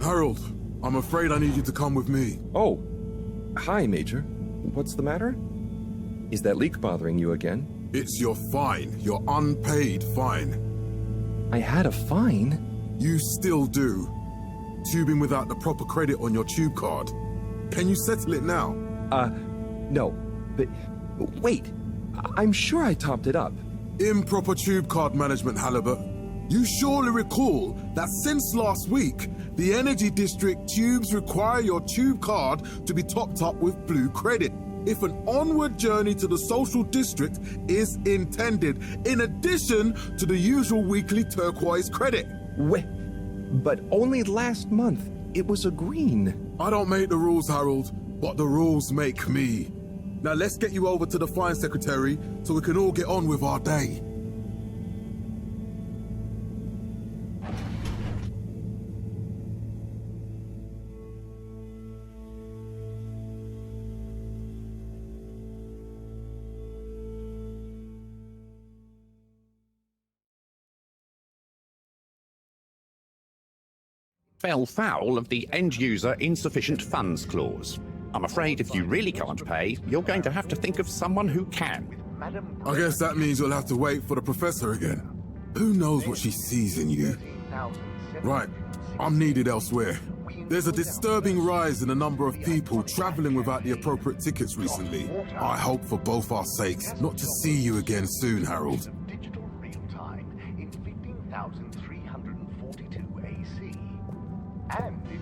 Harold, I'm afraid I need you to come with me. Oh, hi, Major. What's the matter? Is that leak bothering you again? It's your fine, your unpaid fine. I had a fine? You still do. Tubing without the proper credit on your tube card. Can you settle it now? No. But, wait. I'm sure I topped it up. Improper tube card management, Halibut. You surely recall that since last week, the Energy District tubes require your tube card to be topped up with blue credit if an onward journey to the social district is intended, in addition to the usual weekly turquoise credit. Wait, but only last month it was a green. I don't make the rules, Harold, but the rules make me. Now let's get you over to the fine secretary so we can all get on with our day. Fell foul of the end-user insufficient funds clause. I'm afraid if you really can't pay, you're going to have to think of someone who can. I guess that means you'll have to wait for the professor again. Who knows what she sees in you? Right, I'm needed elsewhere. There's a disturbing rise in the number of people traveling without the appropriate tickets recently. I hope for both our sakes not to see you again soon, Harold. Digital real-time in 15,342 AC. And in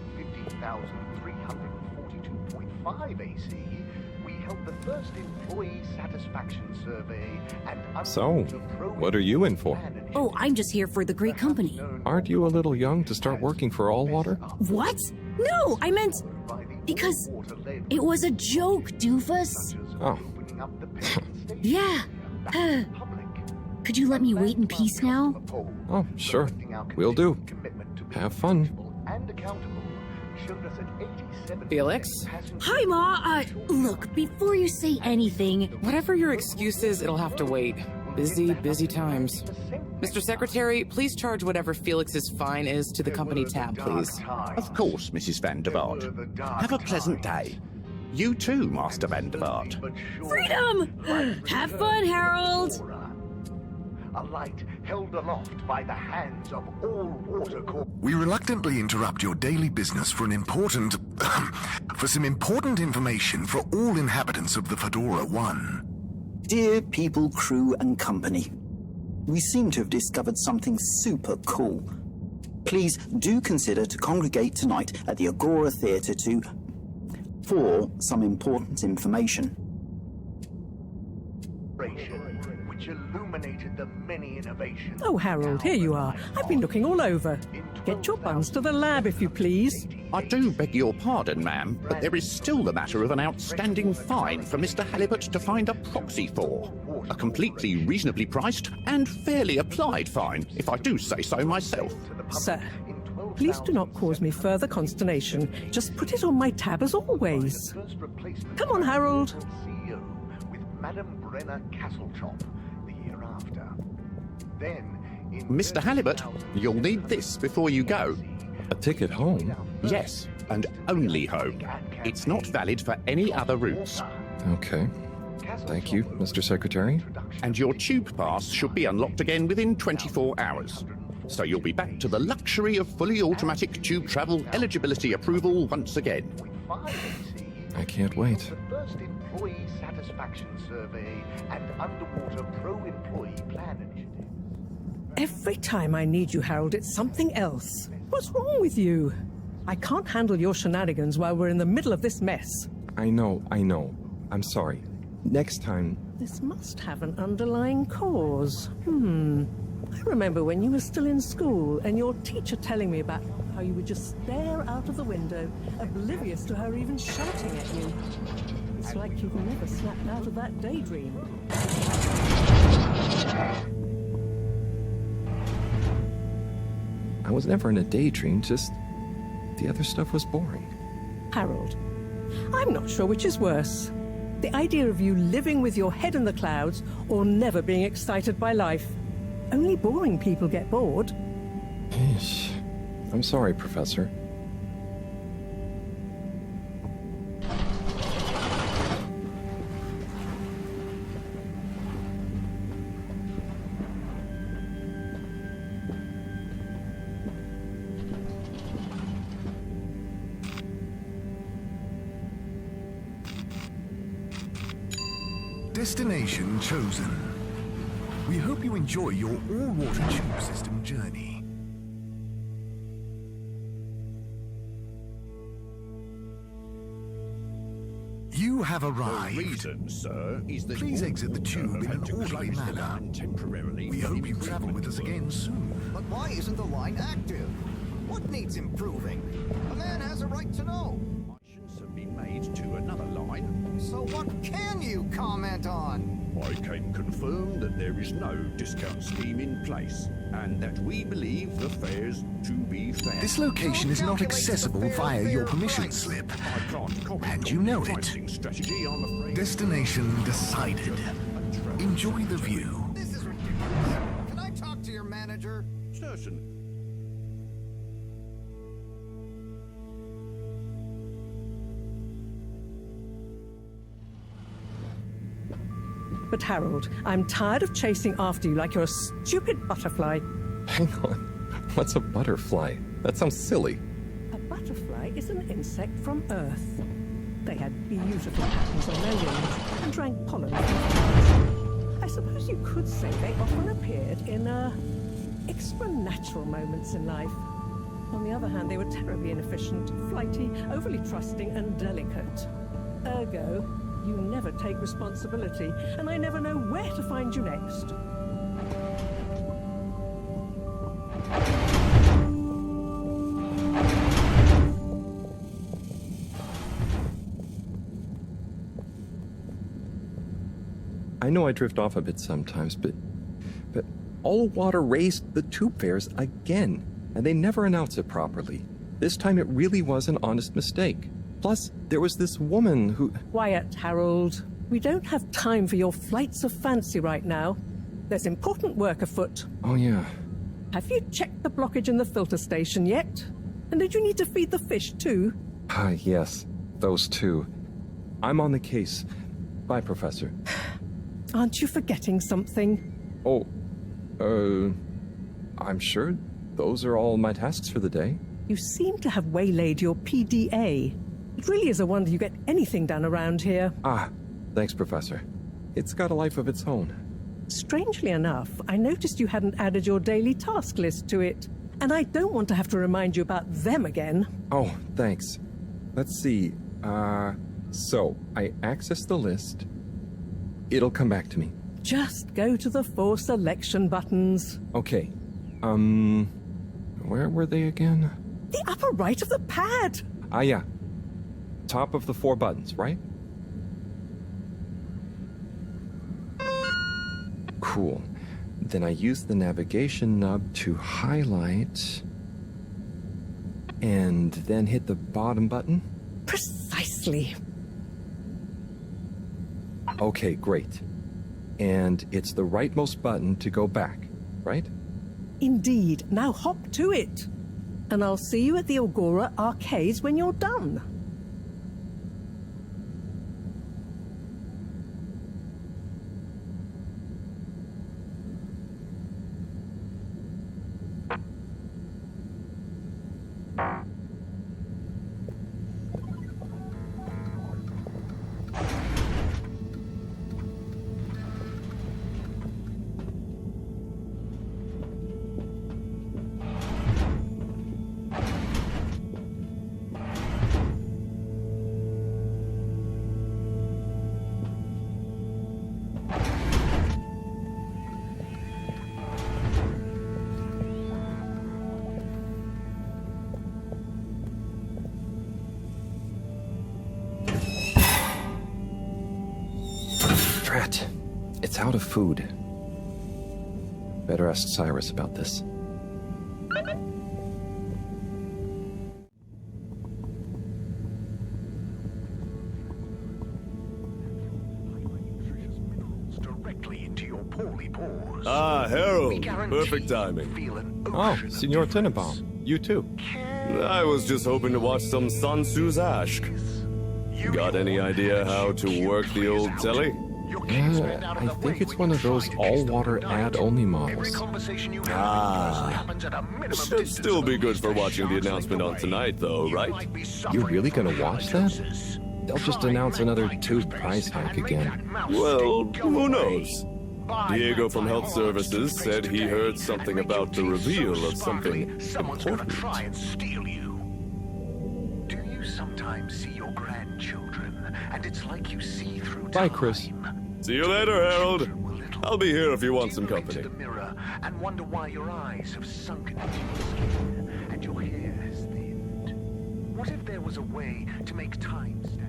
15,342.5 AC, we held the first employee satisfaction survey and... So, what are you in for? Oh, I'm just here for the great company. Aren't you a little young to start working for Allwater? What? No, I meant... because it was a joke, doofus. Oh. Yeah. Could you let me wait in peace now? Oh, sure. Will do. Have fun. Felix? Hi, Ma. Look, before you say anything... Whatever your excuse is, it'll have to wait. Busy times. Mr. Secretary, please charge whatever Felix's fine is to the company tab, please. Of course, Mrs. Van der Vaart. Have a pleasant day. You too, Master Van der Vaart. Freedom! Have fun, Harold! A light held aloft by the hands of all water corps. We reluctantly interrupt your daily business for some important information for all inhabitants of the FEDORA I. Dear people, crew, and company, we seem to have discovered something super cool. Please do consider to congregate tonight at the Agora Theatre for some important information. Which illuminated the many innovations. Oh, Harold, here you are. I've been looking all over. Get your buns to the lab, if you please. I do beg your pardon, ma'am, but there is still the matter of an outstanding fine for Mr. Halibut to find a proxy for. A completely reasonably priced and fairly applied fine, if I do say so myself. Sir, please do not cause me further consternation. Just put it on my tab as always. Come on, Harold. With Madame Brenner Castlechop the year after. Then, in Mr. Halibut, you'll need this before you go. A ticket home? Yes, and only home. It's not valid for any other routes. Okay. Thank you, Mr. Secretary. And your tube pass should be unlocked again within 24 hours. So you'll be back to the luxury of fully automatic tube travel eligibility approval once again. I can't wait. The first employee satisfaction survey and underwater pro-employee plan initiative. Every time I need you, Harold, it's something else. What's wrong with you? I can't handle your shenanigans while we're in the middle of this mess. I know. I'm sorry. Next time... This must have an underlying cause. I remember when you were still in school and your teacher telling me about how you would just stare out of the window, oblivious to her even shouting at you. It's like you've never snapped out of that daydream. I was never in a daydream, just... the other stuff was boring. Harold, I'm not sure which is worse. The idea of you living with your head in the clouds or never being excited by life. Only boring people get bored. I'm sorry, Professor. Destination chosen. We hope you enjoy your all-water tube system journey. You have arrived. The reason, sir, is that Please all exit the water tube have in had an to orderly close the manner. line temporarily We for hope you travel with us again soon. But why isn't the line active? What needs improving? A man has a right to know. Options have been made to another line. So what can you comment on? I can confirm that there is no discount scheme in place, and that we believe the fares to be fair. This location is not accessible via your permission slip. I can't comment And on you know the it. pricing strategy, I'm afraid. Destination decided. Enjoy the view. This is ridiculous. Can I talk to your manager? Certain. But Harold, I'm tired of chasing after you like you're a stupid butterfly. Hang on. What's a butterfly? That sounds silly. A butterfly is an insect from Earth. They had beautiful patterns on their wings and drank pollen from flowers. I suppose you could say they often appeared in extra natural moments in life. On the other hand, they were terribly inefficient, flighty, overly trusting, and delicate. Ergo, you never take responsibility, and I never know where to find you next. I know I drift off a bit sometimes, but all water raised the tube fares again, and they never announce it properly. This time it really was an honest mistake. Plus, there was this woman who... Quiet, Harold. We don't have time for your flights of fancy right now. There's important work afoot. Oh, yeah. Have you checked the blockage in the filter station yet? And did you need to feed the fish too? Ah, yes. Those two. I'm on the case. Bye, Professor. Aren't you forgetting something? Oh, I'm sure those are all my tasks for the day. You seem to have waylaid your PDA. It really is a wonder you get anything done around here. Ah, thanks, Professor. It's got a life of its own. Strangely enough, I noticed you hadn't added your daily task list to it. And I don't want to have to remind you about them again. Oh, thanks. Let's see. So, I access the list. It'll come back to me. Just go to the 4 selection buttons. Okay. Where were they again? The upper right of the pad! Ah, yeah. Top of the 4 buttons, right? Cool. Then I use the navigation nub to highlight, and then hit the bottom button. Precisely. Okay, great. And it's the rightmost button to go back, right? Indeed. Now hop to it. And I'll see you at the Agora arcades when you're done. Drat. It's out of food. Better ask Cyrus about this. Directly into your poorly pores. Ah, Harold. We guarantee Perfect timing. you feel an Oh, ocean of Senor tubes. Tenenbaum. You too. I was just hoping to watch some Sansu's Ashk. Got any idea how to work the old telly? I think it's one of those all-water ad-only models. Ah. Should still be good for watching the announcement on tonight, though, right? You're really gonna watch that? they'll just announce another tube price hike again. Well, who knows? Diego from Health Services said he heard something about the reveal of something Someone's gonna important. try and steal you. Do you sometimes see your grandchildren, and it's like you see through Bye, time? Chris. See you later, Harold. I'll be here if you want some Do you look company. into the mirror and wonder why your eyes have sunken into your skin and your hair has thinned? What if there was a way to make time stand?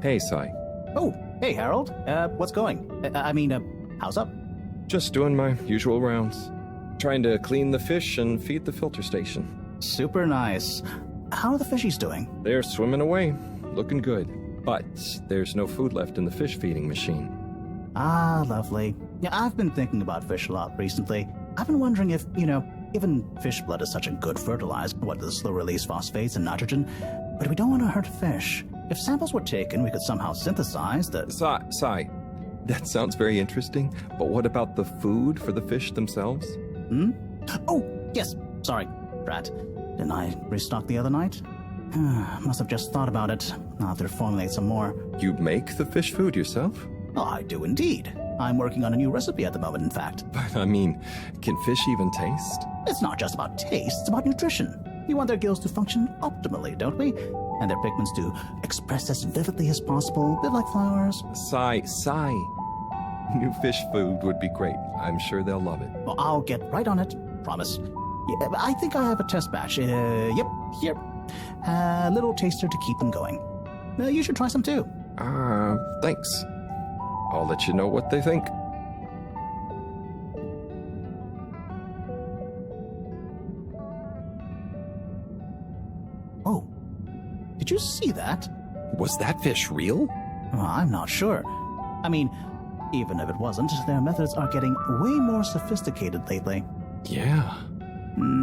Hey, Sai. Oh, hey, Harold. What's going? How's up? Just doing my usual rounds. Trying to clean the fish and feed the filter station. Super nice. How are the fishies doing? They're swimming away, looking good. But there's no food left in the fish feeding machine. Ah, lovely. Yeah, I've been thinking about fish a lot recently. I've been wondering if, given fish blood is such a good fertilizer, what the slow-release phosphates and nitrogen, but we don't want to hurt fish. If samples were taken, we could somehow synthesize the... Sai, that sounds very interesting, but what about the food for the fish themselves? Oh, yes. Sorry, Brad. Didn't I restock the other night? Must have just thought about it. I'll have to formulate some more. You make the fish food yourself? Oh, I do indeed. I'm working on a new recipe at the moment, in fact. But, can fish even taste? It's not just about taste, it's about nutrition. We want their gills to function optimally, don't we? And their pigments to express as vividly as possible, a bit like flowers. Sai. New fish food would be great. I'm sure they'll love it. Well, I'll get right on it. Promise. Yeah, I think I have a test batch. Yep, here. A little taster to keep them going. You should try some too. Thanks. I'll let you know what they think. Oh, did you see that? Was that fish real? I'm not sure. Even if it wasn't, their methods are getting way more sophisticated lately. Yeah.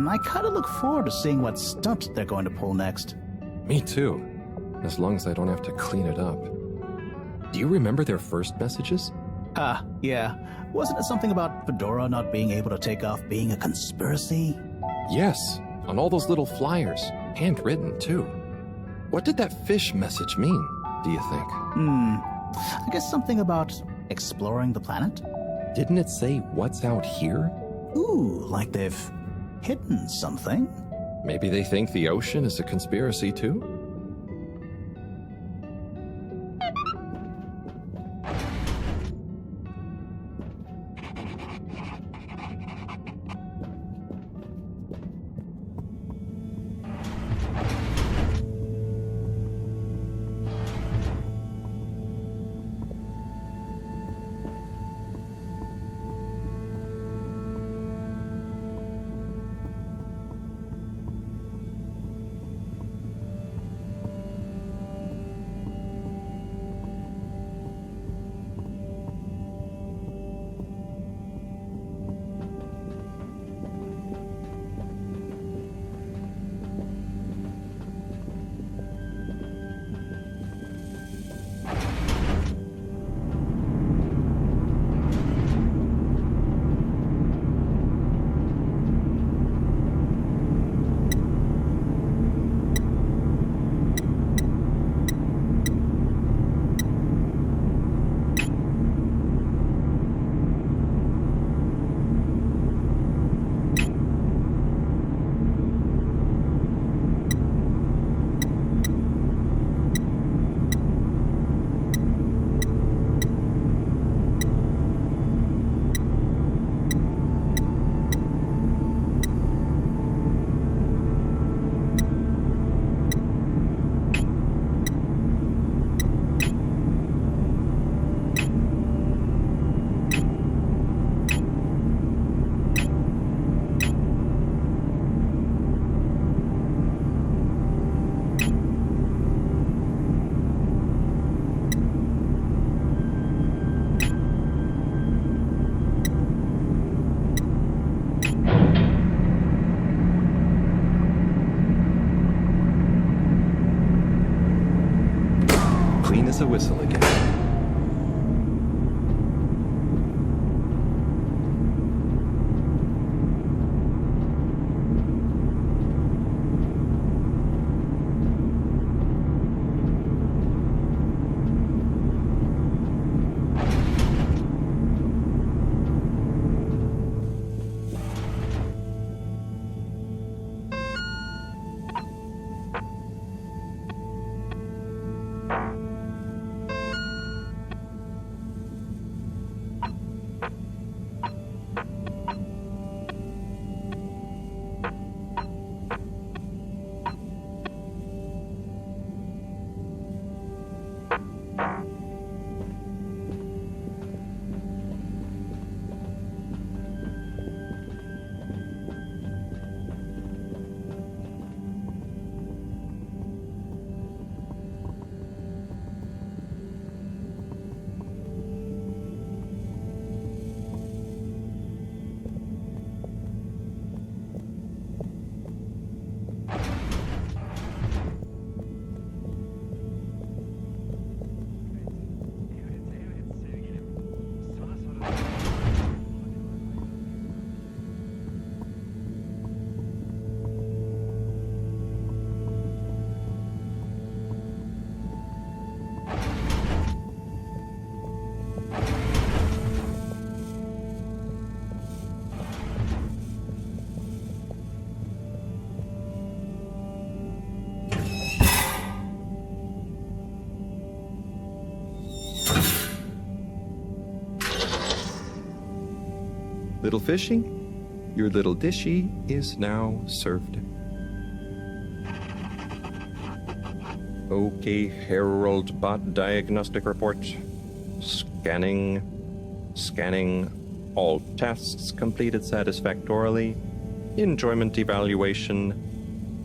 I kind of look forward to seeing what stunt they're going to pull next. Me too. As long as I don't have to clean it up. Do you remember their first messages? Yeah. Wasn't it something about FEDORA not being able to take off being a conspiracy? Yes, on all those little flyers. Handwritten, too. What did that fish message mean, do you think? I guess something about exploring the planet? Didn't it say what's out here? Ooh, like they've hidden something? Maybe they think the ocean is a conspiracy, too? There's a whistle again. Little fishy, your little dishy is now served. Okay, Herald Bot Diagnostic Report. Scanning. All tests completed satisfactorily. Enjoyment evaluation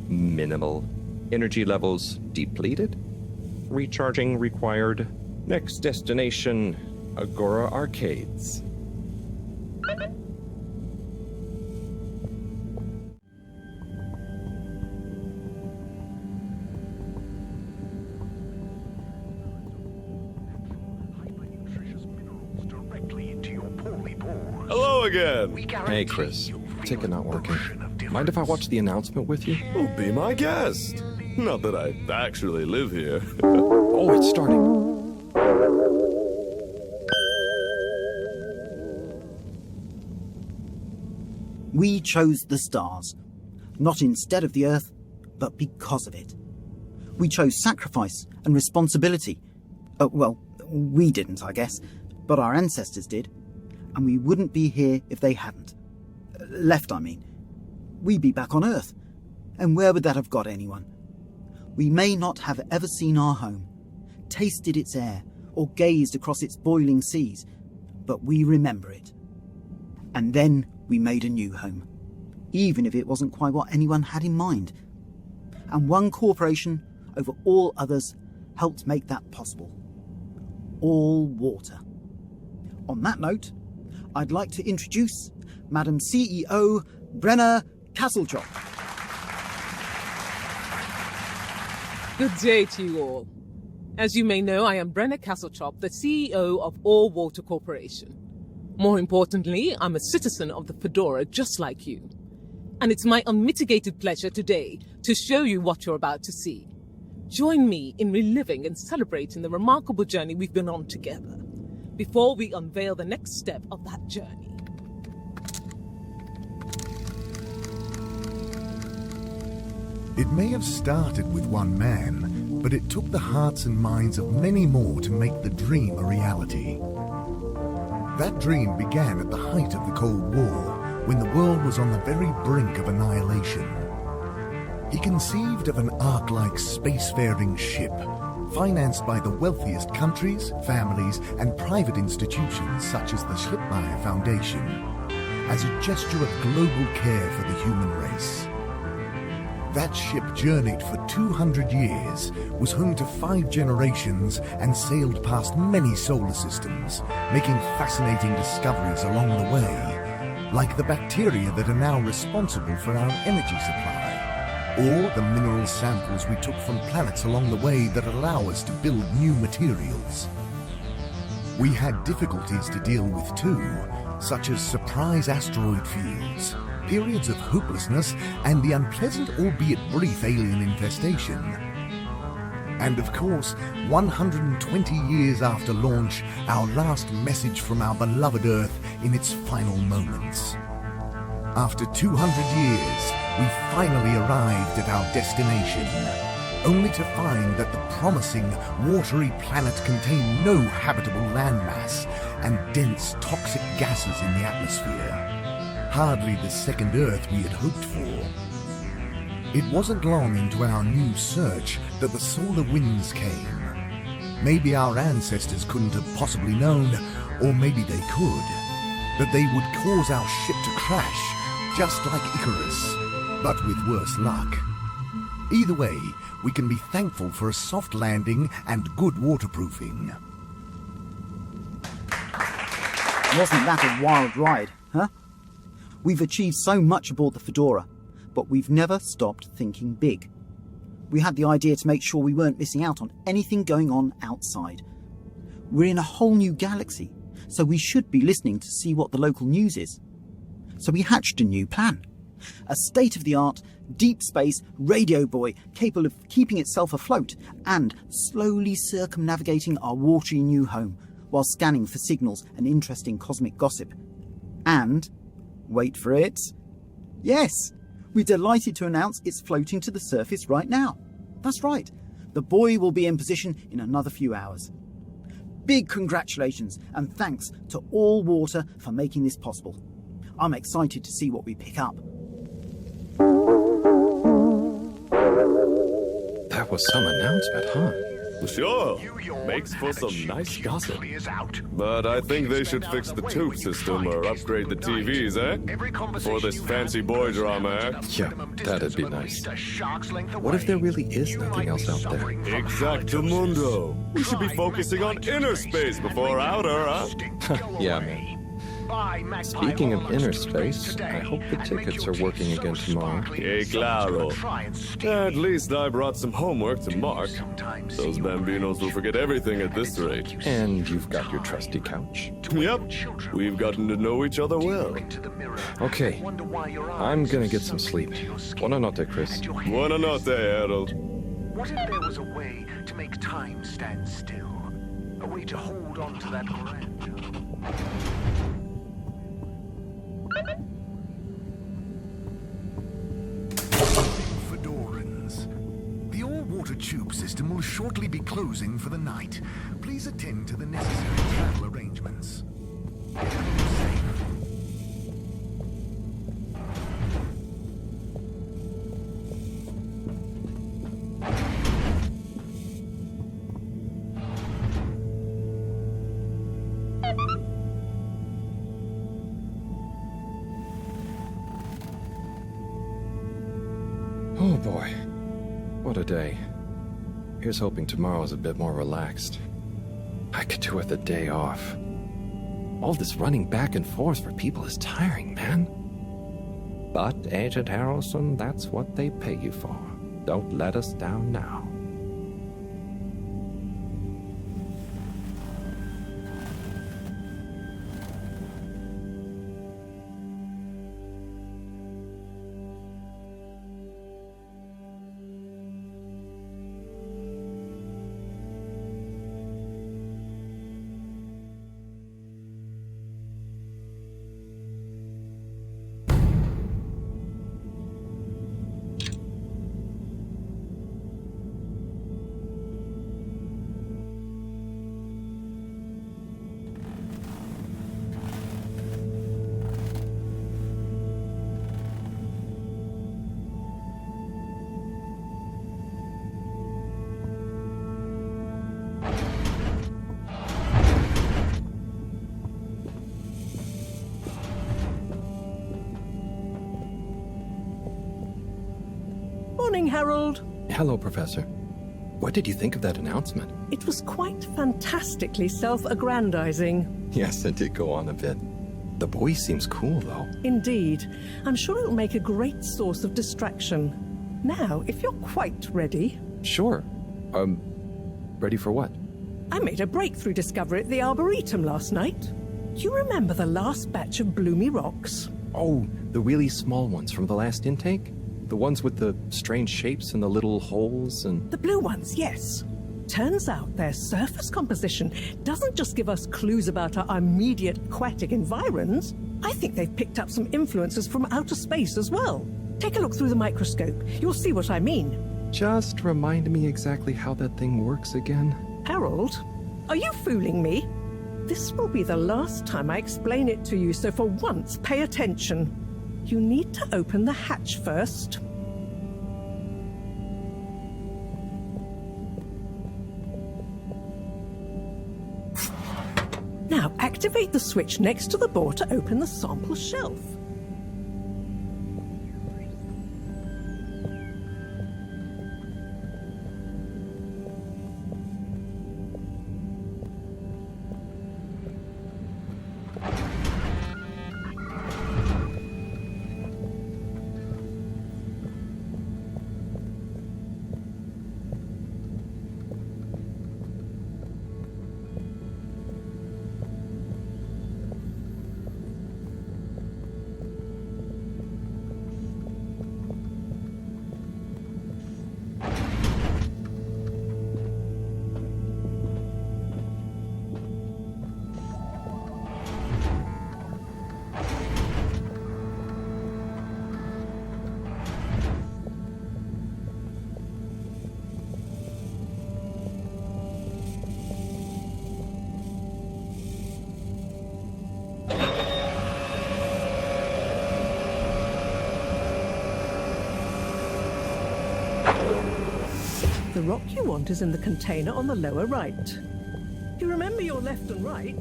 minimal. Energy levels depleted. Recharging required. Next destination, Agora Arcades. Hello again! Hey, Chris. Ticket not working. Mind if I watch the announcement with you? Oh, be my guest. Not that I actually live here. Oh, it's starting. We chose the stars, not instead of the Earth, but because of it. We chose sacrifice and responsibility. Well, we didn't, I guess, but our ancestors did. And we wouldn't be here if they hadn't. Left, I mean. We'd be back on Earth. And where would that have got anyone? We may not have ever seen our home, tasted its air, or gazed across its boiling seas, but we remember it. And then we made a new home, even if it wasn't quite what anyone had in mind. And one corporation over all others helped make that possible. All water. On that note, I'd like to introduce Madam CEO Brenna Castletop. Good day to you all. As you may know, I am Brenna Castletop, the CEO of All Water Corporation. More importantly, I'm a citizen of the FEDORA just like you. And it's my unmitigated pleasure today to show you what you're about to see. Join me in reliving and celebrating the remarkable journey we've been on together, before we unveil the next step of that journey. It may have started with one man, but it took the hearts and minds of many more to make the dream a reality. That dream began at the height of the Cold War, when the world was on the very brink of annihilation. He conceived of an ark-like spacefaring ship, financed by the wealthiest countries, families, and private institutions such as the Schlipmeyer Foundation, as a gesture of global care for the human race. That ship journeyed for 200 years, was home to 5 generations, and sailed past many solar systems, making fascinating discoveries along the way, like the bacteria that are now responsible for our energy supply. or the mineral samples we took from planets along the way that allow us to build new materials. We had difficulties to deal with too, such as surprise asteroid fields, periods of hopelessness, and the unpleasant albeit brief alien infestation. And of course, 120 years after launch, our last message from our beloved Earth in its final moments. After 200 years, we finally arrived at our destination, only to find that the promising, watery planet contained no habitable landmass and dense, toxic gases in the atmosphere. Hardly the second Earth we had hoped for. It wasn't long into our new search that the solar winds came. Maybe our ancestors couldn't have possibly known, or maybe they could, that they would cause our ship to crash, just like Icarus, but with worse luck. Either way, we can be thankful for a soft landing and good waterproofing. Wasn't that a wild ride, huh? We've achieved so much aboard the Fedora, but we've never stopped thinking big. We had the idea to make sure we weren't missing out on anything going on outside. We're in a whole new galaxy, so we should be listening to see what the local news is. So we hatched a new plan. A state-of-the-art, deep space radio buoy capable of keeping itself afloat and slowly circumnavigating our watery new home while scanning for signals and interesting cosmic gossip. And, wait for it, yes, we're delighted to announce it's floating to the surface right now. That's right, the buoy will be in position in another few hours. Big congratulations and thanks to All Water for making this possible. I'm excited to see what we pick up. That was some announcement, huh? Sure. Makes for some nice gossip. But I think they should fix the tube system or upgrade the TVs, eh? Before this fancy boy drama, eh? Yeah, that'd be nice. What if there really is nothing else out there? Exactamundo. We should be focusing on inner space before outer, huh? Yeah, man. Speaking of inner space, I hope the tickets are working again tomorrow. Que claro. At least I brought some homework to mark. Those bambinos will forget everything at this rate. And you've got your trusty couch. Yep. We've gotten to know each other well. Okay. I'm gonna get some sleep. Buona notte, Chris. Buona notte, Harold. What if there was a way to make time stand still? A way to hold on to that grandeur? Fedorans. The all-water tube system will shortly be closing for the night. Please attend to the necessary travel arrangements. Get home safe. Oh boy, what a day. Here's hoping tomorrow's a bit more relaxed. I could do with a day off. All this running back and forth for people is tiring, man. But, Agent Harrelson, that's what they pay you for. Don't let us down now. Morning, Harold. Hello, Professor. What did you think of that announcement? It was quite fantastically self-aggrandizing. Yes, it did go on a bit. The buoy seems cool, though. Indeed. I'm sure it'll make a great source of distraction. Now, if you're quite ready... Sure. Ready for what? I made a breakthrough discovery at the Arboretum last night. Do you remember the last batch of bloomy rocks? Oh, the really small ones from the last intake? The ones with the strange shapes and the little holes and... The blue ones, yes. Turns out their surface composition doesn't just give us clues about our immediate aquatic environs. I think they've picked up some influences from outer space as well. Take a look through the microscope. You'll see what I mean. Just remind me exactly how that thing works again. Harold, are you fooling me? This will be the last time I explain it to you, so for once, pay attention. You need to open the hatch first. Now, activate the switch next to the door to open the sample shelf. The rock you want is in the container on the lower right. You remember your left and right?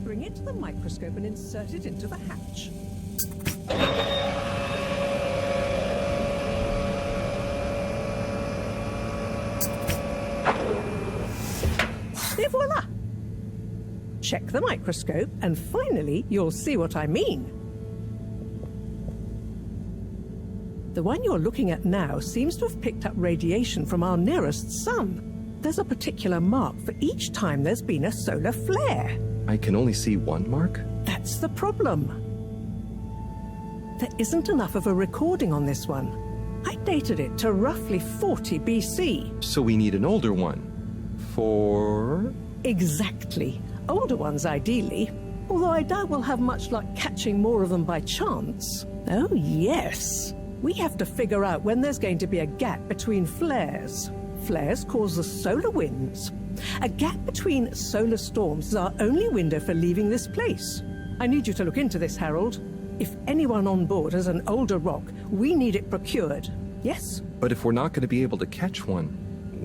Bring it to the microscope and insert it into the hatch. Et voila! Check the microscope, and finally, you'll see what I mean. The one you're looking at now seems to have picked up radiation from our nearest sun. There's a particular mark for each time there's been a solar flare. I can only see one mark? That's the problem. There isn't enough of a recording on this one. I dated it to roughly 40 BC. So we need an older one. For... Exactly. Older ones, ideally. Although I doubt we'll have much luck catching more of them by chance. Oh, yes. We have to figure out when there's going to be a gap between flares. Flares cause the solar winds. A gap between solar storms is our only window for leaving this place. I need you to look into this, Harold. If anyone on board has an older rock, we need it procured. Yes? But if we're not going to be able to catch one,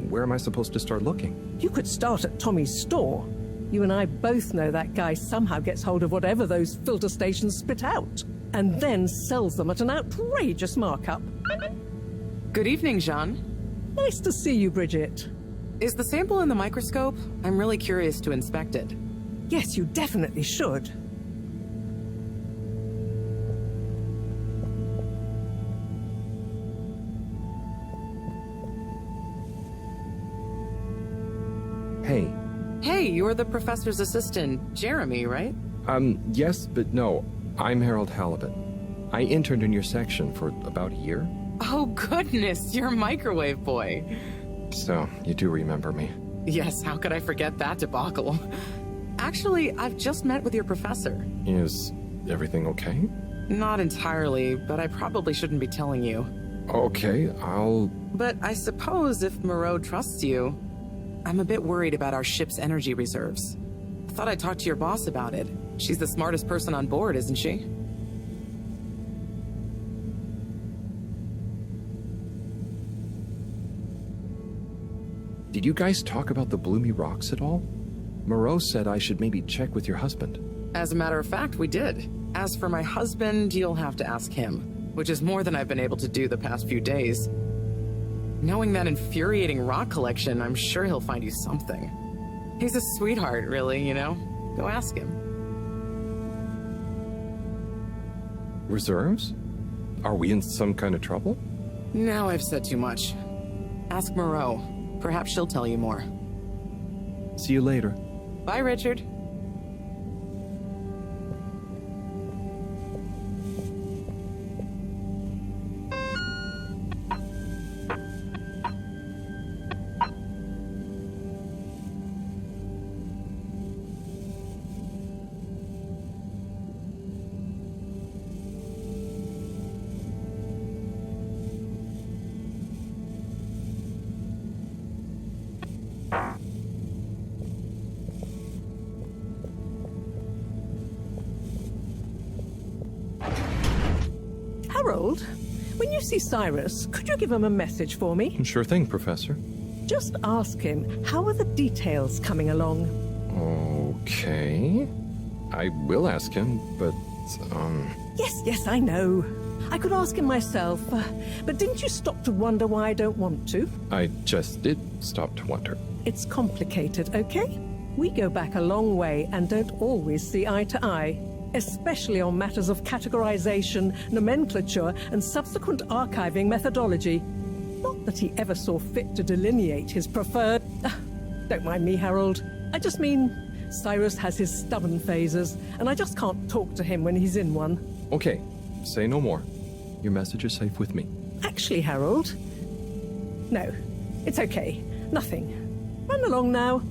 where am I supposed to start looking? You could start at Tommy's store. You and I both know that guy somehow gets hold of whatever those filter stations spit out, and then sells them at an outrageous markup. Good evening, Jeanne. Nice to see you, Bridget. Is the sample in the microscope? I'm really curious to inspect it. Yes, you definitely should. Hey. Hey, you're the professor's assistant, Jeremy, right? Yes, but no. I'm Harold Halibut. I interned in your section for about a year. Oh, goodness, you're a microwave boy. So, you do remember me. Yes, how could I forget that debacle? Actually, I've just met with your professor. Is everything okay? Not entirely, but I probably shouldn't be telling you. Okay, I'll... But I suppose if Mareaux trusts you, I'm a bit worried about our ship's energy reserves. I thought I'd talk to your boss about it. She's the smartest person on board, isn't she? Did you guys talk about the bloomy rocks at all? Mareaux said I should maybe check with your husband. As a matter of fact, we did. As for my husband, you'll have to ask him, which is more than I've been able to do the past few days. Knowing that infuriating rock collection, I'm sure he'll find you something. He's a sweetheart, really, you know? Go ask him. Reserves? Are we in some kind of trouble? Now I've said too much. Ask Mareaux. Perhaps she'll tell you more. See you later. Bye, Richard. Harold, when you see Cyrus, could you give him a message for me? Sure thing, Professor. Just ask him, how are the details coming along? Okay. I will ask him, but, Yes, I know. I could ask him myself, but didn't you stop to wonder why I don't want to? I just did stop to wonder. It's complicated, okay? We go back a long way and don't always see eye to eye, especially on matters of categorization, nomenclature, and subsequent archiving methodology. Not that he ever saw fit to delineate his preferred... Don't mind me, Harold. I just mean, Cyrus has his stubborn phases, and I just can't talk to him when he's in one. Okay, say no more. Your message is safe with me. Actually, Harold... No, it's okay. Nothing. Run along now.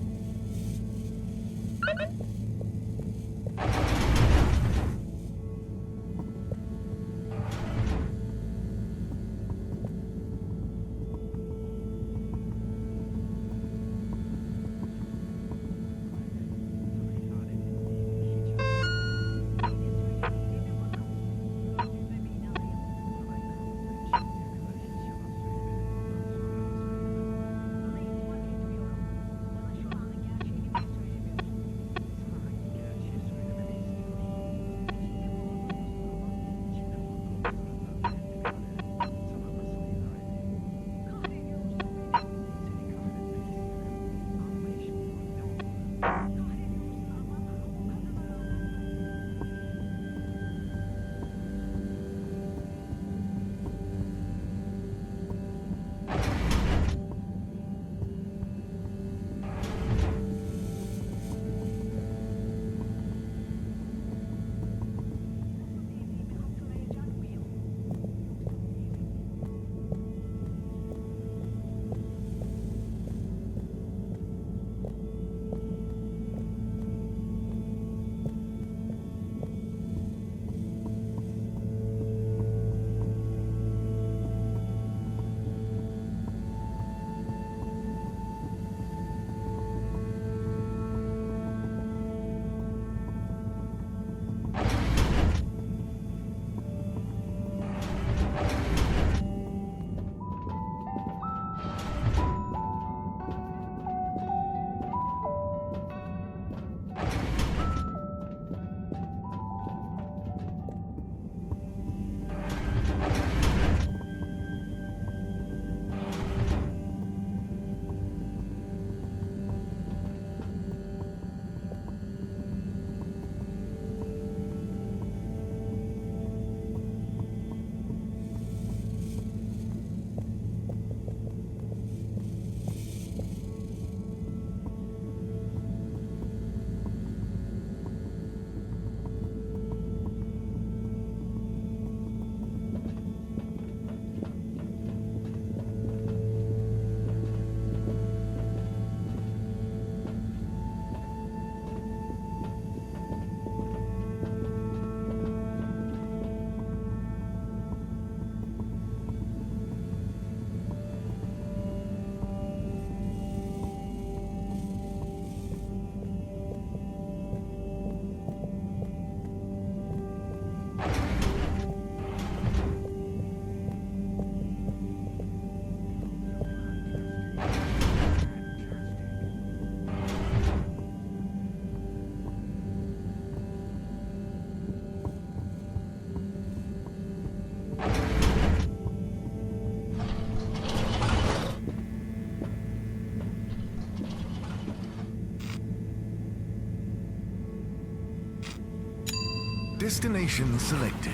Destination selected.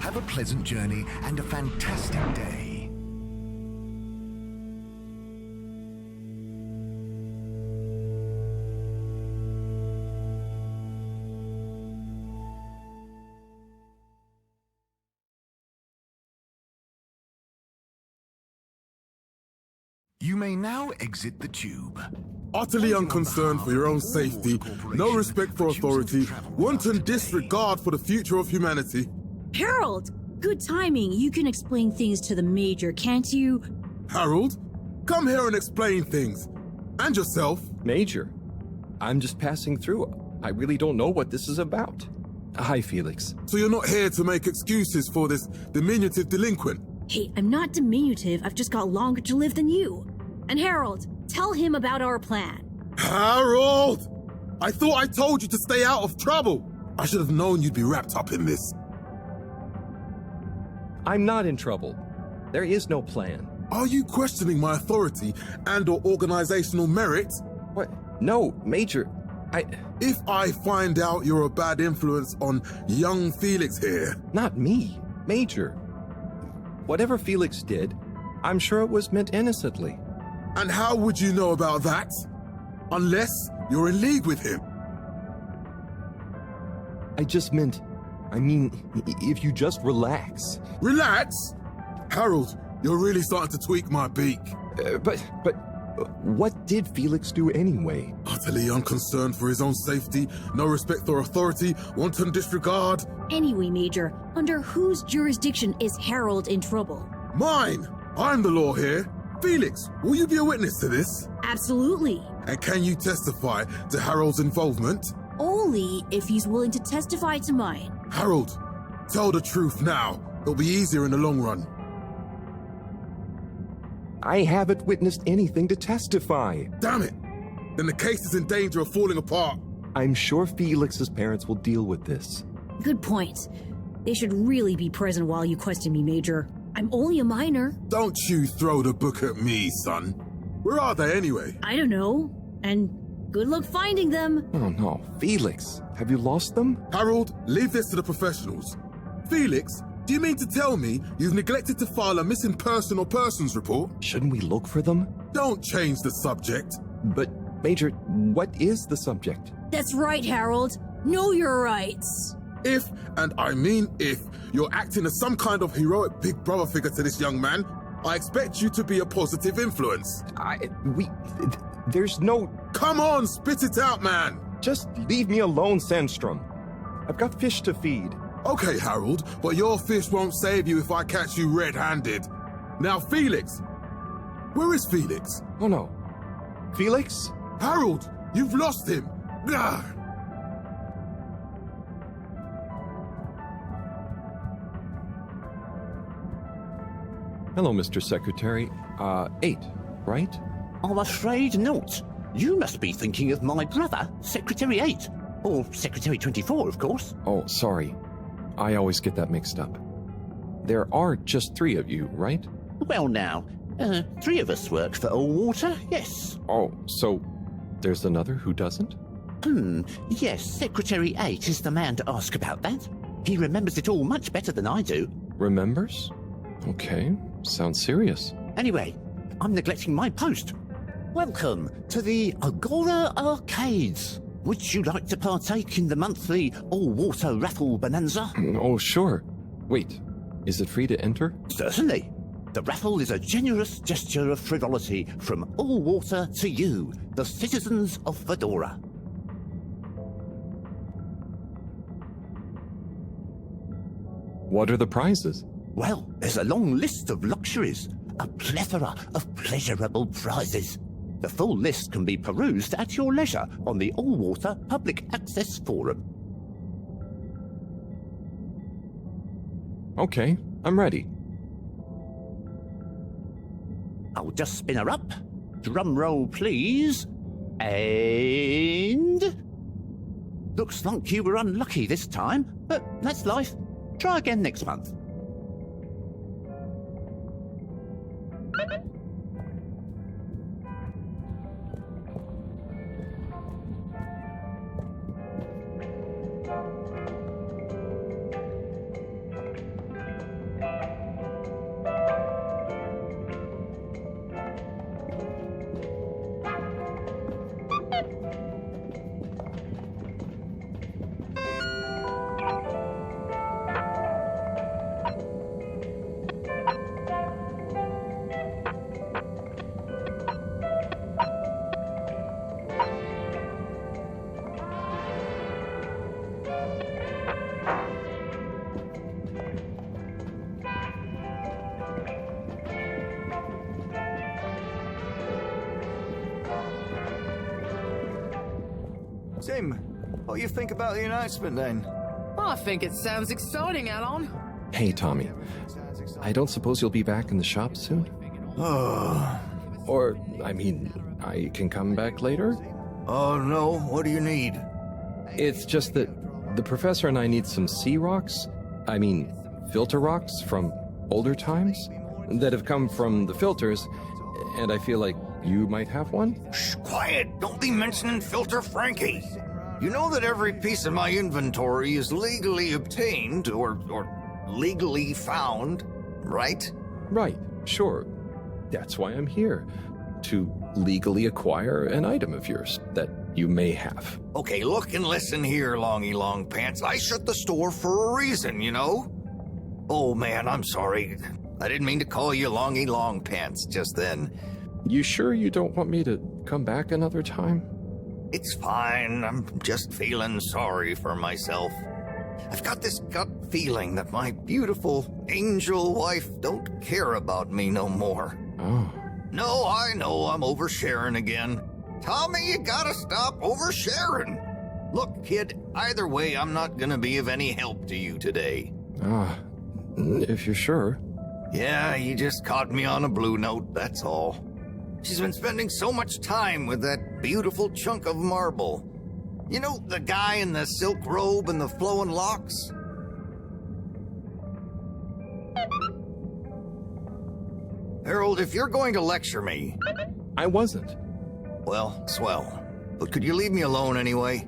Have a pleasant journey and a fantastic day. You may now exit the tube. Utterly unconcerned for your own safety, no respect for authority, wanton disregard for the future of humanity. Harold! Good timing. You can explain things to the Major, can't you? Harold, come here and explain things. And yourself. Major, I'm just passing through. I really don't know what this is about. Hi, Felix. So you're not here to make excuses for this diminutive delinquent? Hey, I'm not diminutive. I've just got longer to live than you. And Harold, tell him about our plan. Harold! I thought I told you to stay out of trouble. I should have known you'd be wrapped up in this. I'm not in trouble. There is no plan. Are you questioning my authority and/or organizational merit? What? No, Major. If I find out you're a bad influence on young Felix here... Not me, Major. Whatever Felix did, I'm sure it was meant innocently. And how would you know about that? Unless you're in league with him. I mean, if you just relax. Relax? Harold, you're really starting to tweak my beak. But what did Felix do anyway? Utterly unconcerned for his own safety, no respect for authority, wanton disregard. Anyway, Major, under whose jurisdiction is Harold in trouble? Mine! I'm the law here. Felix, will you be a witness to this? Absolutely. And can you testify to Harold's involvement? Only if he's willing to testify to mine. Harold, tell the truth now. It'll be easier in the long run. I haven't witnessed anything to testify. Damn it! Then the case is in danger of falling apart. I'm sure Felix's parents will deal with this. Good point. They should really be present while you question me, Major. I'm only a minor. Don't you throw the book at me, son. Where are they anyway? I don't know. And good luck finding them. Oh no, Felix, have you lost them? Harold, leave this to the professionals. Felix, do you mean to tell me you've neglected to file a missing person or persons report? Shouldn't we look for them? Don't change the subject. But, Major, what is the subject? That's right, Harold. Know your rights. If, and I mean if, you're acting as some kind of heroic big brother figure to this young man, I expect you to be a positive influence. There's no... Come on, spit it out, man! Just leave me alone, Sandstrom. I've got fish to feed. Okay, Harold, but your fish won't save you if I catch you red-handed. Now, Felix! Where is Felix? Oh no. Felix? Harold, you've lost him! Ugh. Hello, Mr. Secretary. 8, right? I'm afraid not. You must be thinking of my brother, Secretary 8. Or Secretary 24, of course. Oh, sorry. I always get that mixed up. There are just 3 of you, right? Well now, 3 of us work for Allwater, yes. Oh, so there's another who doesn't? Yes, Secretary 8 is the man to ask about that. He remembers it all much better than I do. Remembers? Okay, sounds serious. Anyway, I'm neglecting my post. Welcome to the Agora Arcades. Would you like to partake in the monthly all-water raffle bonanza? Oh, sure. Wait, is it free to enter? Certainly. The raffle is a generous gesture of frivolity from Allwater to you, the citizens of Fedora. What are the prizes? Well, there's a long list of luxuries, a plethora of pleasurable prizes. The full list can be perused at your leisure on the Allwater Public Access Forum. Okay, I'm ready. I'll just spin her up. Drum roll, please. And... Looks like you were unlucky this time, but that's life. Try again next month. Tim, what do you think about the announcement then? I think it sounds exciting, Alon. Hey, Tommy. I don't suppose you'll be back in the shop soon? Or, I mean, I can come back later? Oh, no. What do you need? It's just that the professor and I need some sea rocks. I mean, filter rocks from older times that have come from the filters, and I feel like you might have one? Shh, quiet. Don't be mentioning Filter Frankie. You know that every piece of my inventory is legally obtained or legally found, right? Right, sure. That's why I'm here. To legally acquire an item of yours that you may have. Okay, look and listen here, Longy Long Pants. I shut the store for a reason, you know? Oh man, I'm sorry. I didn't mean to call you Longy Long Pants just then. You sure you don't want me to come back another time? It's fine. I'm just feeling sorry for myself. I've got this gut feeling that my beautiful angel wife don't care about me no more. Oh. No, I know I'm oversharing again. Tommy, you gotta stop oversharing. Look, kid, either way, I'm not gonna be of any help to you today. If you're sure. Yeah, you just caught me on a blue note, that's all. She's been spending so much time with that beautiful chunk of marble. You know, the guy in the silk robe and the flowing locks? Harold, if you're going to lecture me... I wasn't. Well, swell. But could you leave me alone anyway?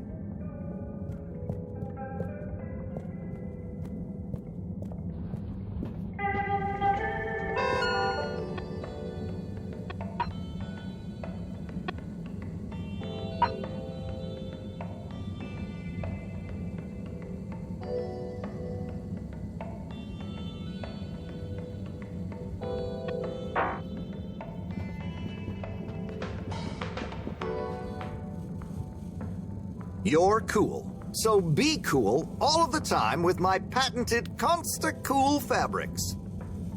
You're cool. So be cool all of the time with my patented Consta-Cool fabrics.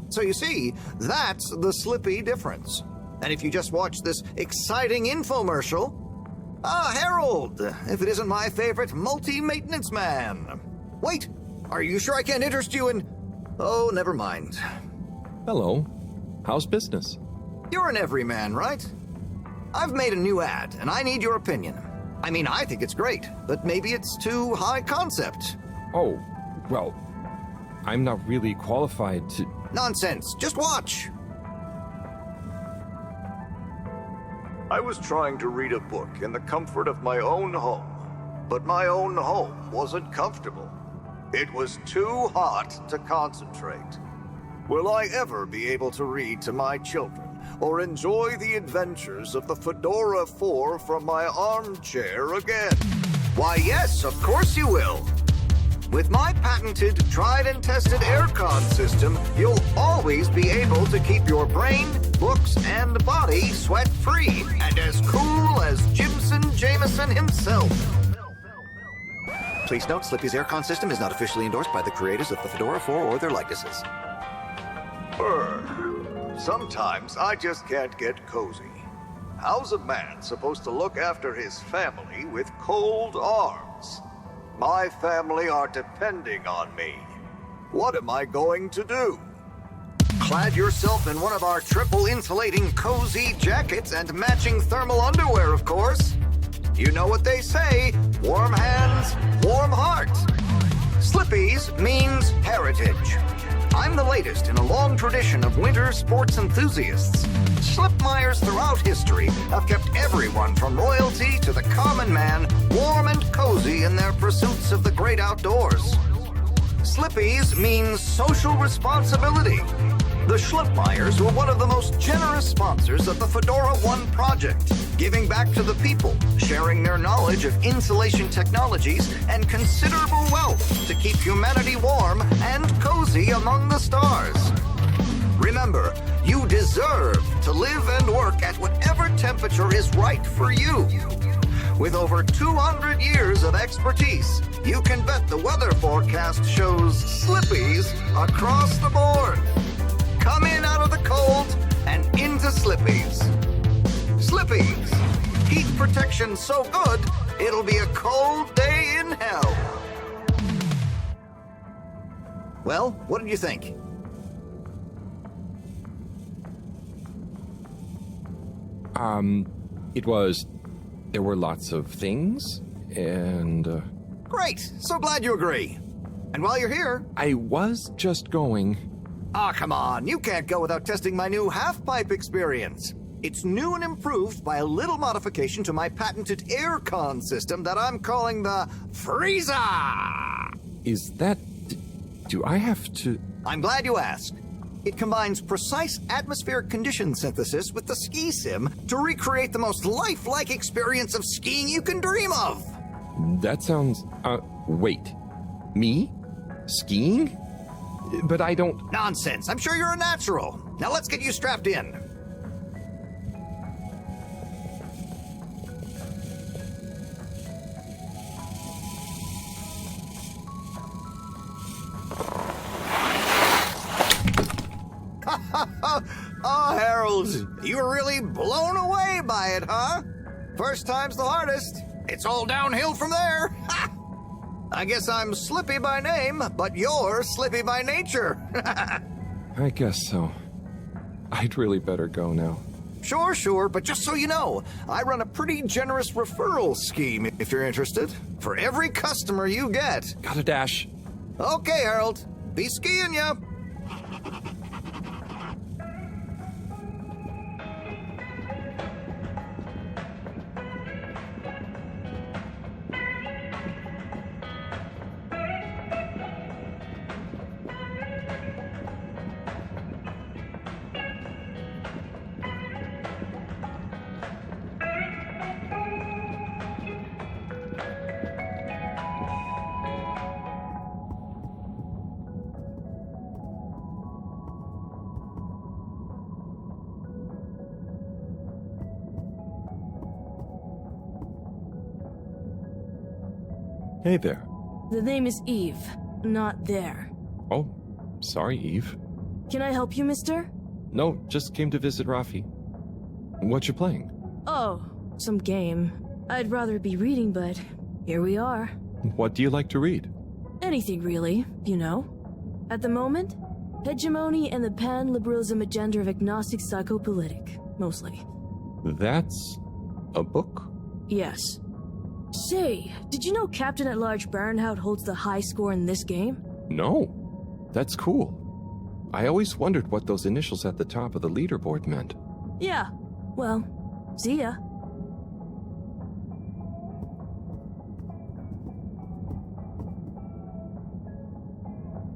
So you see, that's the Slippy difference. And if you just watch this exciting infomercial... Harold, if it isn't my favorite multi-maintenance man. Wait, are you sure I can't interest you in... Oh, never mind. Hello. How's business? You're an everyman, right? I've made a new ad, and I need your opinion. I mean, I think it's great, but maybe it's too high concept. Oh, well, I'm not really qualified to... Nonsense. Just watch. I was trying to read a book in the comfort of my own home, but my own home wasn't comfortable. It was too hot to concentrate. Will I ever be able to read to my children or enjoy the adventures of the FEDORA IV from my armchair again? Why, yes, of course you will. With my patented, tried and tested aircon system, you'll always be able to keep your brain, looks, and body sweat-free and as cool as Jimson Jameson himself. Please note, Slippy's aircon system is not officially endorsed by the creators of the FEDORA IV or their likenesses. Sometimes I just can't get cozy. How's a man supposed to look after his family with cold arms? My family are depending on me. What am I going to do? Clad yourself in one of our triple insulating cozy jackets and matching thermal underwear, of course. You know what they say, warm hands, warm heart. Slippy's means heritage. I'm the latest in a long tradition of winter sports enthusiasts. Slipmeyers throughout history have kept everyone from royalty to the common man warm and cozy in their pursuits of the great outdoors. Slippy's means social responsibility. The Schlipmeyers were one of the most generous sponsors of the FEDORA I project, giving back to the people, sharing their knowledge of insulation technologies and considerable wealth to keep humanity warm and cozy among the stars. Remember, you deserve to live and work at whatever temperature is right for you. With over 200 years of expertise, you can bet the weather forecast shows Slippies across the board. Come in out of the cold and into Slippies. Slippies. Heat protection so good, It'll be a cold day in hell. Well, what did you think? There were lots of things, and, Great! So glad you agree. And while you're here... I was just going... Ah, come on. You can't go without testing my new half-pipe experience. It's new and improved by a little modification to my patented aircon system that I'm calling the Freezer! Is that... do I have to... I'm glad you asked. It combines precise atmospheric condition synthesis with the ski sim to recreate the most lifelike experience of skiing you can dream of. That sounds... wait. Me? Skiing? But I don't... Nonsense. I'm sure you're a natural. Now let's get you strapped in. Oh, Harold, you were really blown away by it, huh? First time's the hardest. It's all downhill from there. Ha! I guess I'm Slippy by name, but you're Slippy by nature. I guess so. I'd really better go now. Sure, but just so you know, I run a pretty generous referral scheme if you're interested. For every customer you get. Gotta dash. Okay, Harold. Be skiing ya. Hey there. The name is Eve, not there. Oh, sorry, Eve. Can I help you, mister? No, just came to visit Rafi. What you playing? Oh, some game. I'd rather be reading, but here we are. What do you like to read? Anything really, you know. At the moment, hegemony and the pan-liberalism agenda of agnostic psychopolitic, mostly. That's a book? Yes. Say, did you know Captain-at-Large Baronhout holds the high score in this game? No. That's cool. I always wondered what those initials at the top of the leaderboard meant. Yeah. Well, see ya.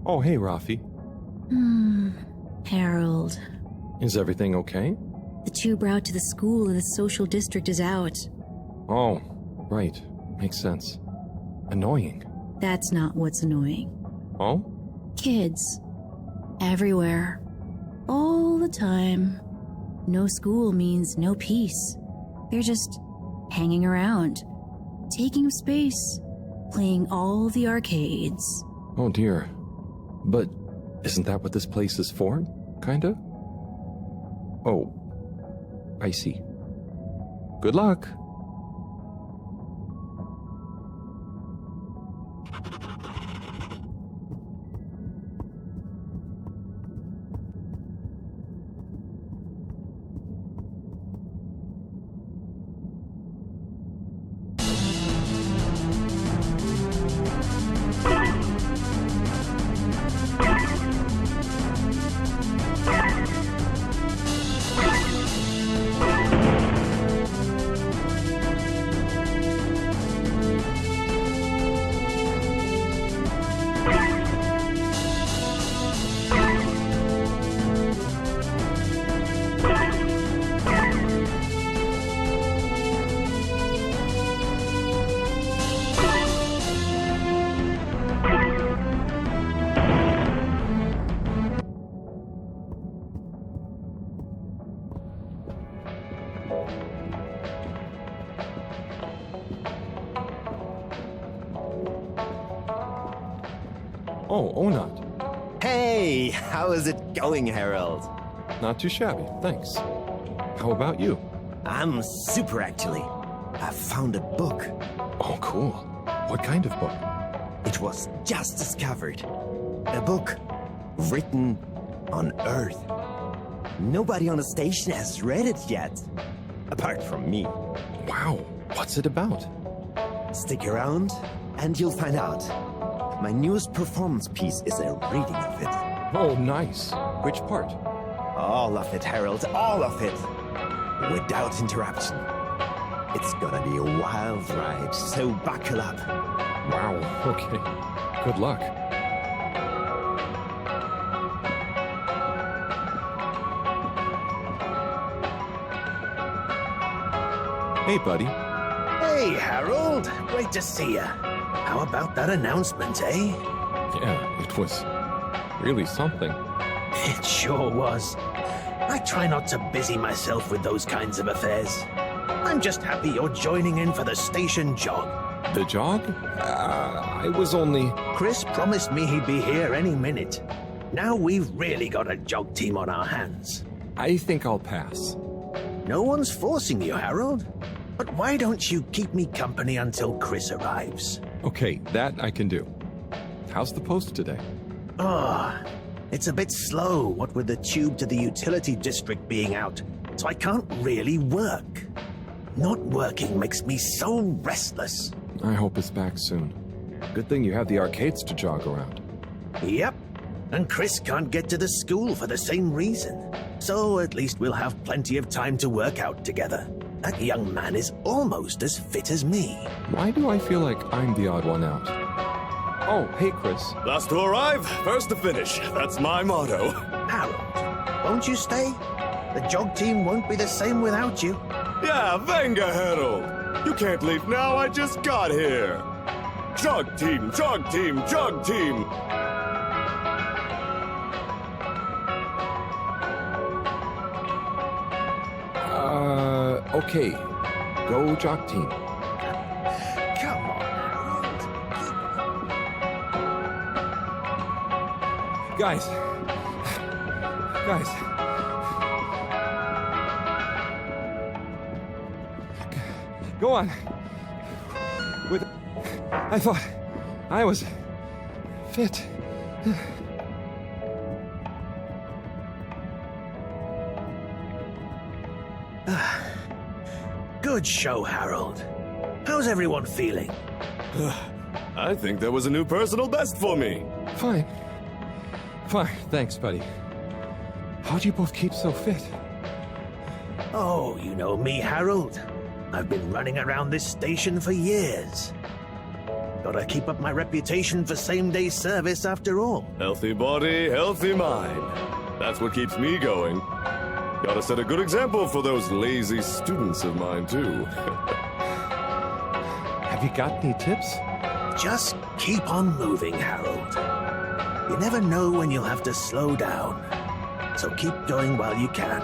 Oh, hey, Rafi. Harold. Is everything okay? The tube route to the school in the social district is out. Oh, right. Makes sense. Annoying. That's not what's annoying. Oh? Kids. Everywhere. All the time. No school means no peace. They're just hanging around. Taking up space. Playing all the arcades. Oh dear. But isn't that what this place is for? Kinda? Oh. I see. Good luck. Oh, Onat. Hey, how is it going, Harold? Not too shabby, thanks. How about you? I'm super, actually. I found a book. Oh, cool. What kind of book? It was just discovered. A book written on Earth. Nobody on the station has read it yet, apart from me. Wow, what's it about? Stick around and you'll find out. My newest performance piece is a reading of it. Oh, nice. Which part? All of it, Harold, all of it. Without interruption. It's gonna be a wild ride, so buckle up. Wow, okay. Good luck. Hey, buddy. Hey, Harold. Great to see ya. How about that announcement, eh? Yeah, it was really something. It sure was. I try not to busy myself with those kinds of affairs. I'm just happy you're joining in for the station jog. The jog? I was only... Chris promised me he'd be here any minute. Now we've really got a jog team on our hands. I think I'll pass. No one's forcing you, Harold. But why don't you keep me company until Chris arrives? Okay, that I can do. How's the post today? Oh, it's a bit slow, what with the tube to the utility district being out, so I can't really work. Not working makes me so restless. I hope it's back soon. Good thing you have the arcades to jog around. Yep, and Chris can't get to the school for the same reason. So at least we'll have plenty of time to work out together. That young man is almost as fit as me. Why do I feel like I'm the odd one out? Oh, hey, Chris. Last to arrive, first to finish. That's my motto. Harold, won't you stay? The jog team won't be the same without you. Yeah, venga, Harold. You can't leave now, I just got here. Jog team, jog team, jog team. Okay. Go jog team. Come on, Harold. Guys. Go on. I thought I was fit. Good show, Harold. How's everyone feeling? I think there was a new personal best for me. Fine. Thanks, buddy. How do you both keep so fit? Oh, you know me, Harold. I've been running around this station for years. Gotta keep up my reputation for same-day service after all. Healthy body, healthy mind. That's what keeps me going. Gotta set a good example for those lazy students of mine, too. Have you got any tips? Just keep on moving, Harold. You never know when you'll have to slow down. So keep going while you can.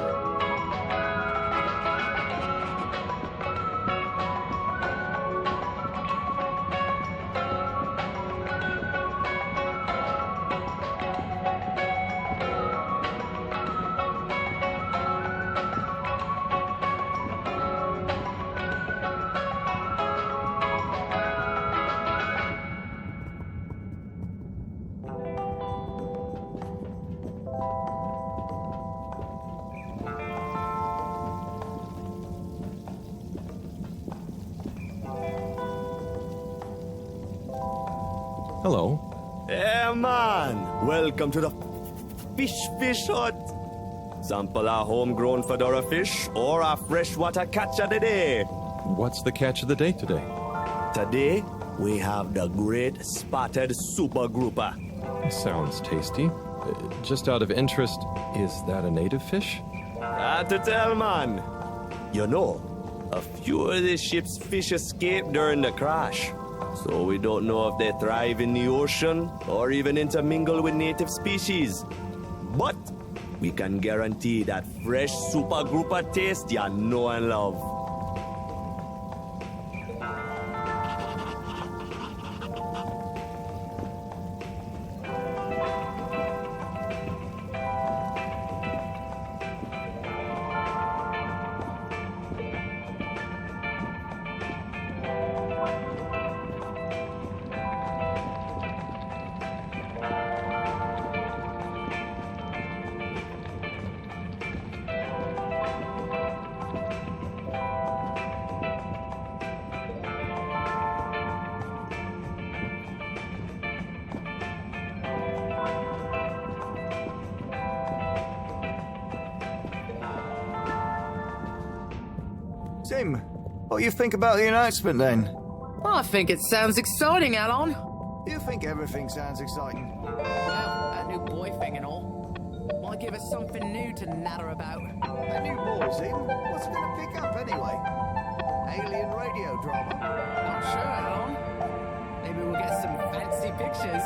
Hello. Hey, man! Welcome to the fish hut. Sample a homegrown Fedora fish or a freshwater catch of the day. What's the catch of the day today? Today, we have the great spotted super grouper. Sounds tasty. Just out of interest, is that a native fish? Hard to tell, man. You know, a few of the ship's fish escaped during the crash. So we don't know if they thrive in the ocean or even intermingle with native species. But we can guarantee that fresh super grouper taste you know and love. Tim, what do you think about the announcement then? I think it sounds exciting, Alon. Do you think everything sounds exciting? Well, that new boy thing and all. Might give us something new to natter about. A new boy, Tim? What's it gonna pick up anyway? Alien radio drama? Not sure, Alon. Maybe we'll get some fancy pictures.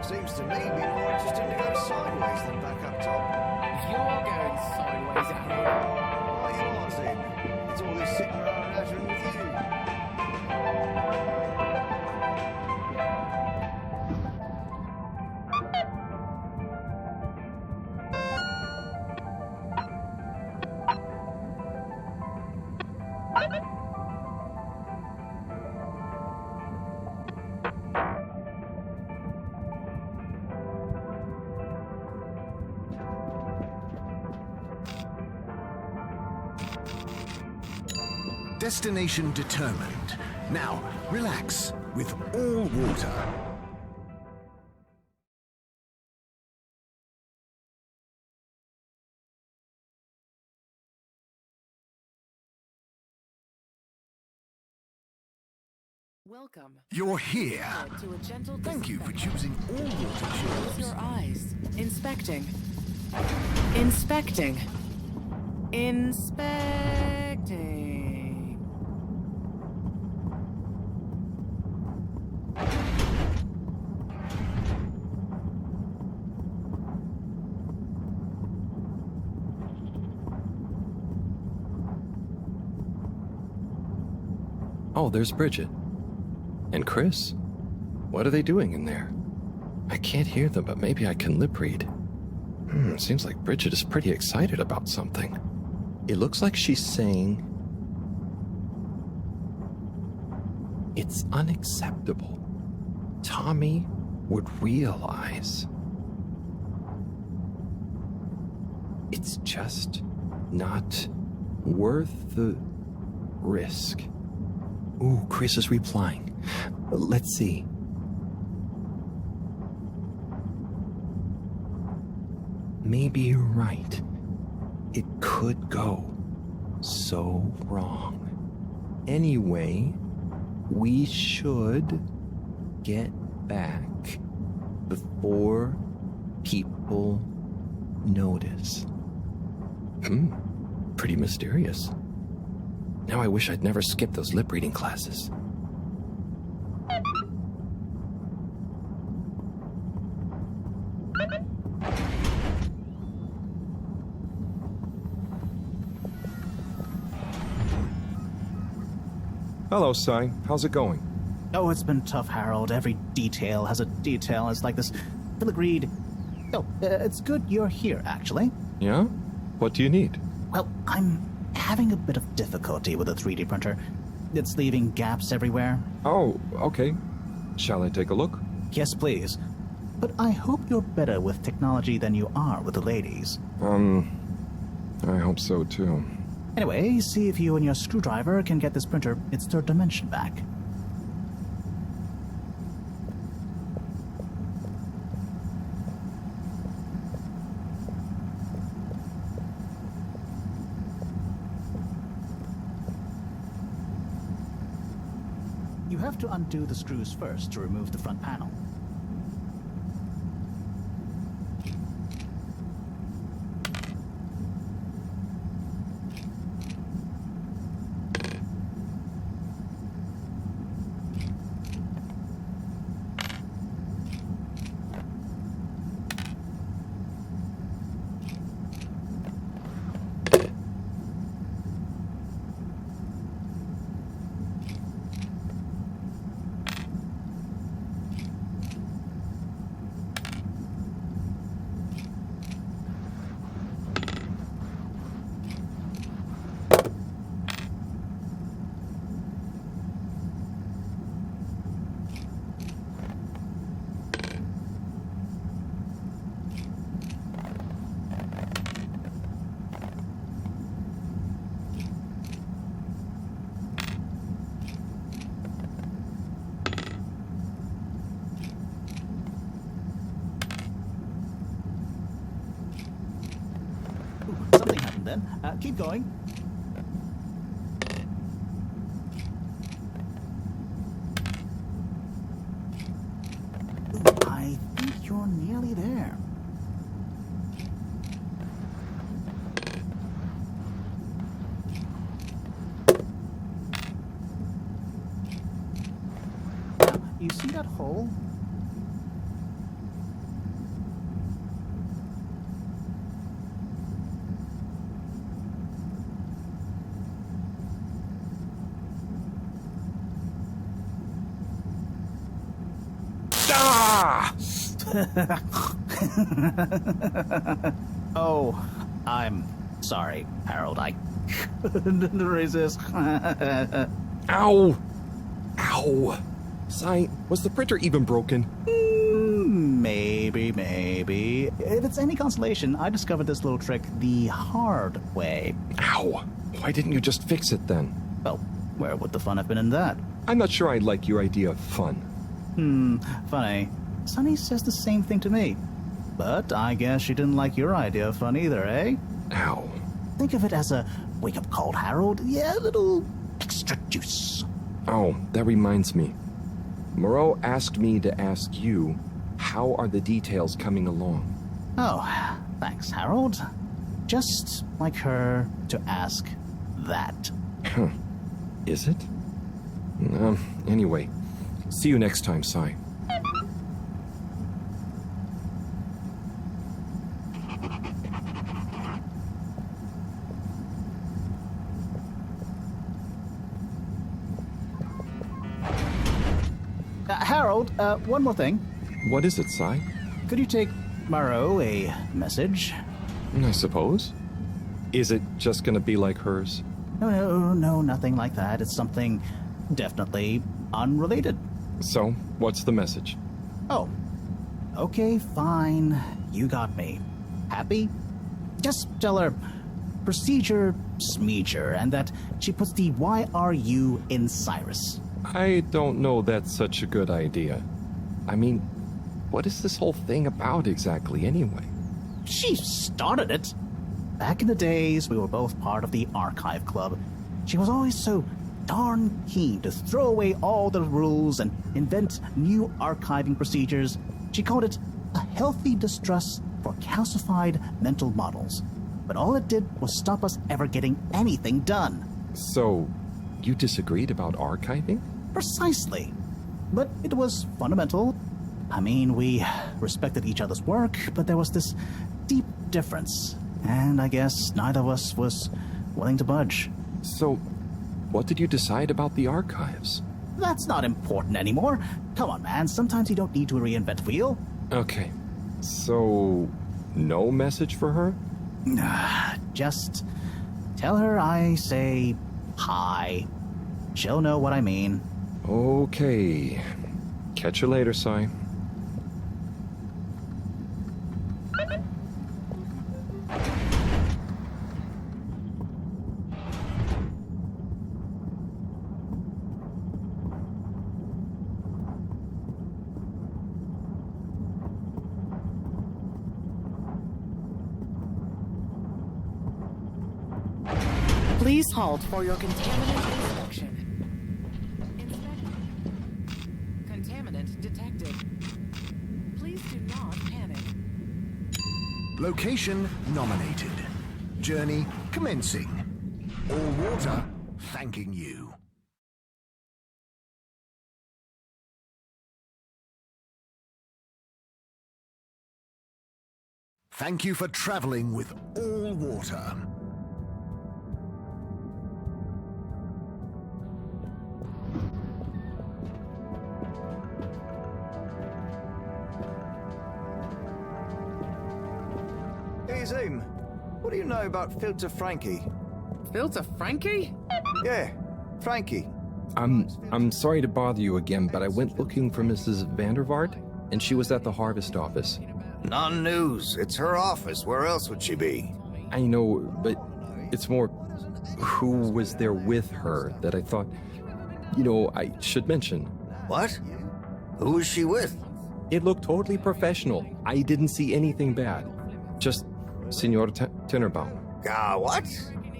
Seems to me be more interesting to go sideways than back up top. You're going sideways, Alon. Why you are, Tim? It's all this sitting around nattering with you. Destination determined. Now, relax with all water. Welcome. You're here. To a gentle Thank you for choosing all water Close tubes. your eyes. Inspecting. Inspecting. Inspecting. Oh, there's Bridget. And Chris. What are they doing in there? I can't hear them, but maybe I can lip read. Seems like Bridget is pretty excited about something. It looks like she's saying, it's unacceptable. Tommy would realize. It's just not worth the risk. Ooh, Chris is replying. Let's see. Maybe you're right. It could go so wrong. Anyway, we should get back before people notice. Pretty mysterious. Now I wish I'd never skipped those lip reading classes. Hello, Si. How's it going? Oh, it's been tough, Harold. Every detail has a detail. It's like this filigreed. Oh, it's good you're here, actually. Yeah? What do you need? Well, I'm having a bit of difficulty with the 3D printer. It's leaving gaps everywhere. Oh, okay. Shall I take a look? Yes, please. But I hope you're better with technology than you are with the ladies. I hope so, too. Anyway, see if you and your screwdriver can get this printer its third dimension back. You have to undo the screws first to remove the front panel. Something happened then. Keep going. you're nearly there. Now, you see that hole? Oh, I'm sorry, Harold. I couldn't resist. Ow! Ow! Sai, was the printer even broken? Maybe. If it's any consolation, I discovered this little trick the hard way. Ow! Why didn't you just fix it then? Well, where would the fun have been in that? I'm not sure I like your idea of fun. Funny. Sunny says the same thing to me. But I guess she didn't like your idea of fun either, eh? Ow. Think of it as a wake-up call, Harold. Yeah, a little extra juice. Oh, that reminds me. Mareaux asked me to ask you, how are the details coming along? Oh, thanks, Harold. Just like her to ask that. Huh. Is it? Anyway, see you next time, Sai. Harold, one more thing. What is it, Sai? Could you take Mareaux a message? I suppose. Is it just gonna be like hers? No, nothing like that. It's something definitely unrelated. So, what's the message? Oh, okay, fine. You got me. Happy? Just tell her procedure smeeger and that she puts the YRU in Cyrus. I don't know that's such a good idea. I mean, what is this whole thing about exactly anyway? She started it. Back in the days, we were both part of the archive club. She was always so darn keen to throw away all the rules and invent new archiving procedures. She called it a healthy distrust for calcified mental models. But all it did was stop us ever getting anything done. So, you disagreed about archiving? Precisely. But it was fundamental. I mean, we respected each other's work, but there was this deep difference. And I guess neither of us was willing to budge. So, what did you decide about the archives? That's not important anymore. Come on, man. Sometimes you don't need to reinvent the wheel. Okay. So, no message for her? Just tell her I say hi. She'll know what I mean. Okay. Catch you later, Sai. Please halt for your contaminant inspection. Contaminant detected. Please do not panic. Location nominated. Journey commencing. All water thanking you. Thank you for traveling with all water. Hey, Zoom. What do you know about Filter Frankie? Filter Frankie? Yeah, Frankie. I'm sorry to bother you again, but I went looking for Mrs. Vandervaart, and she was at the harvest office. Non-news. It's her office. Where else would she be? I know, but it's more who was there with her that I thought, I should mention. What? Who was she with? It looked totally professional. I didn't see anything bad. Just Senor Tenenbaum. What?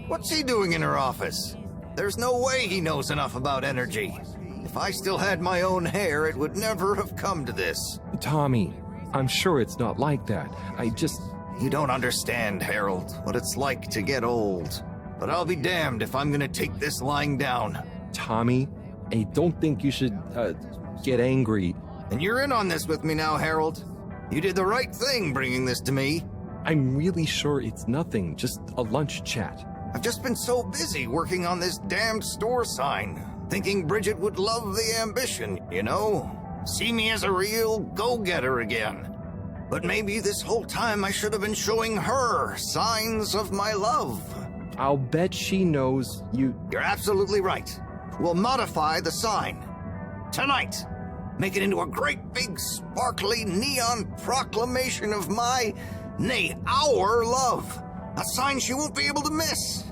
What's he doing in her office? There's no way he knows enough about energy. If I still had my own hair, it would never have come to this. Tommy, I'm sure it's not like that. I just... You don't understand, Harold, what it's like to get old. But I'll be damned if I'm gonna take this lying down. Tommy, I don't think you should, get angry. And you're in on this with me now, Harold. You did the right thing bringing this to me. I'm really sure it's nothing, just a lunch chat. I've just been so busy working on this damned store sign, thinking Bridget would love the ambition, you know? See me as a real go-getter again. But maybe this whole time I should have been showing her signs of my love. I'll bet she knows you... You're absolutely right. We'll modify the sign. Tonight. Make it into a great big sparkly neon proclamation of my, nay, our love. A sign she won't be able to miss.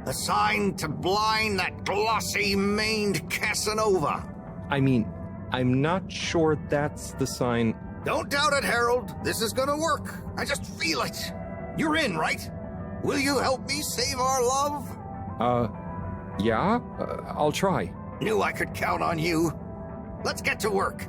A sign to blind that glossy-maned Casanova. I mean, I'm not sure that's the sign... Don't doubt it, Harold. This is gonna work. I just feel it. You're in, right? Will you help me save our love? Yeah? I'll try. Knew I could count on you. Let's get to work.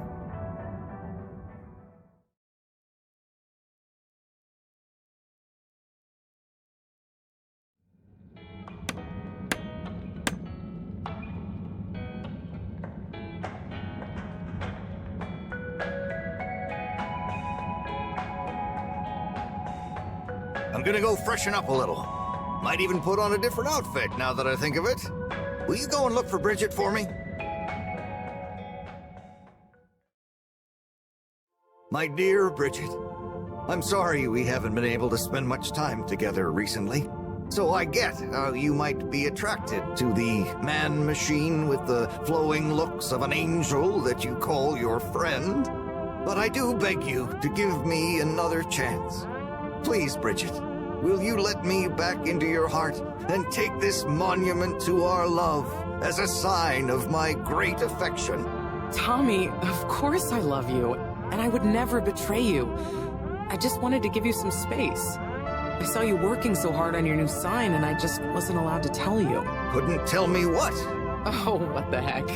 I'm gonna go freshen up a little. Might even put on a different outfit now that I think of it. Will you go and look for Bridget for me? My dear Bridget, I'm sorry we haven't been able to spend much time together recently. So I get how you might be attracted to the man-machine with the flowing looks of an angel that you call your friend. But I do beg you to give me another chance. Please, Bridget, will you let me back into your heart and take this monument to our love as a sign of my great affection? Tommy, of course I love you, and I would never betray you. I just wanted to give you some space. I saw you working so hard on your new sign, and I just wasn't allowed to tell you. Couldn't tell me what? Oh, what the heck.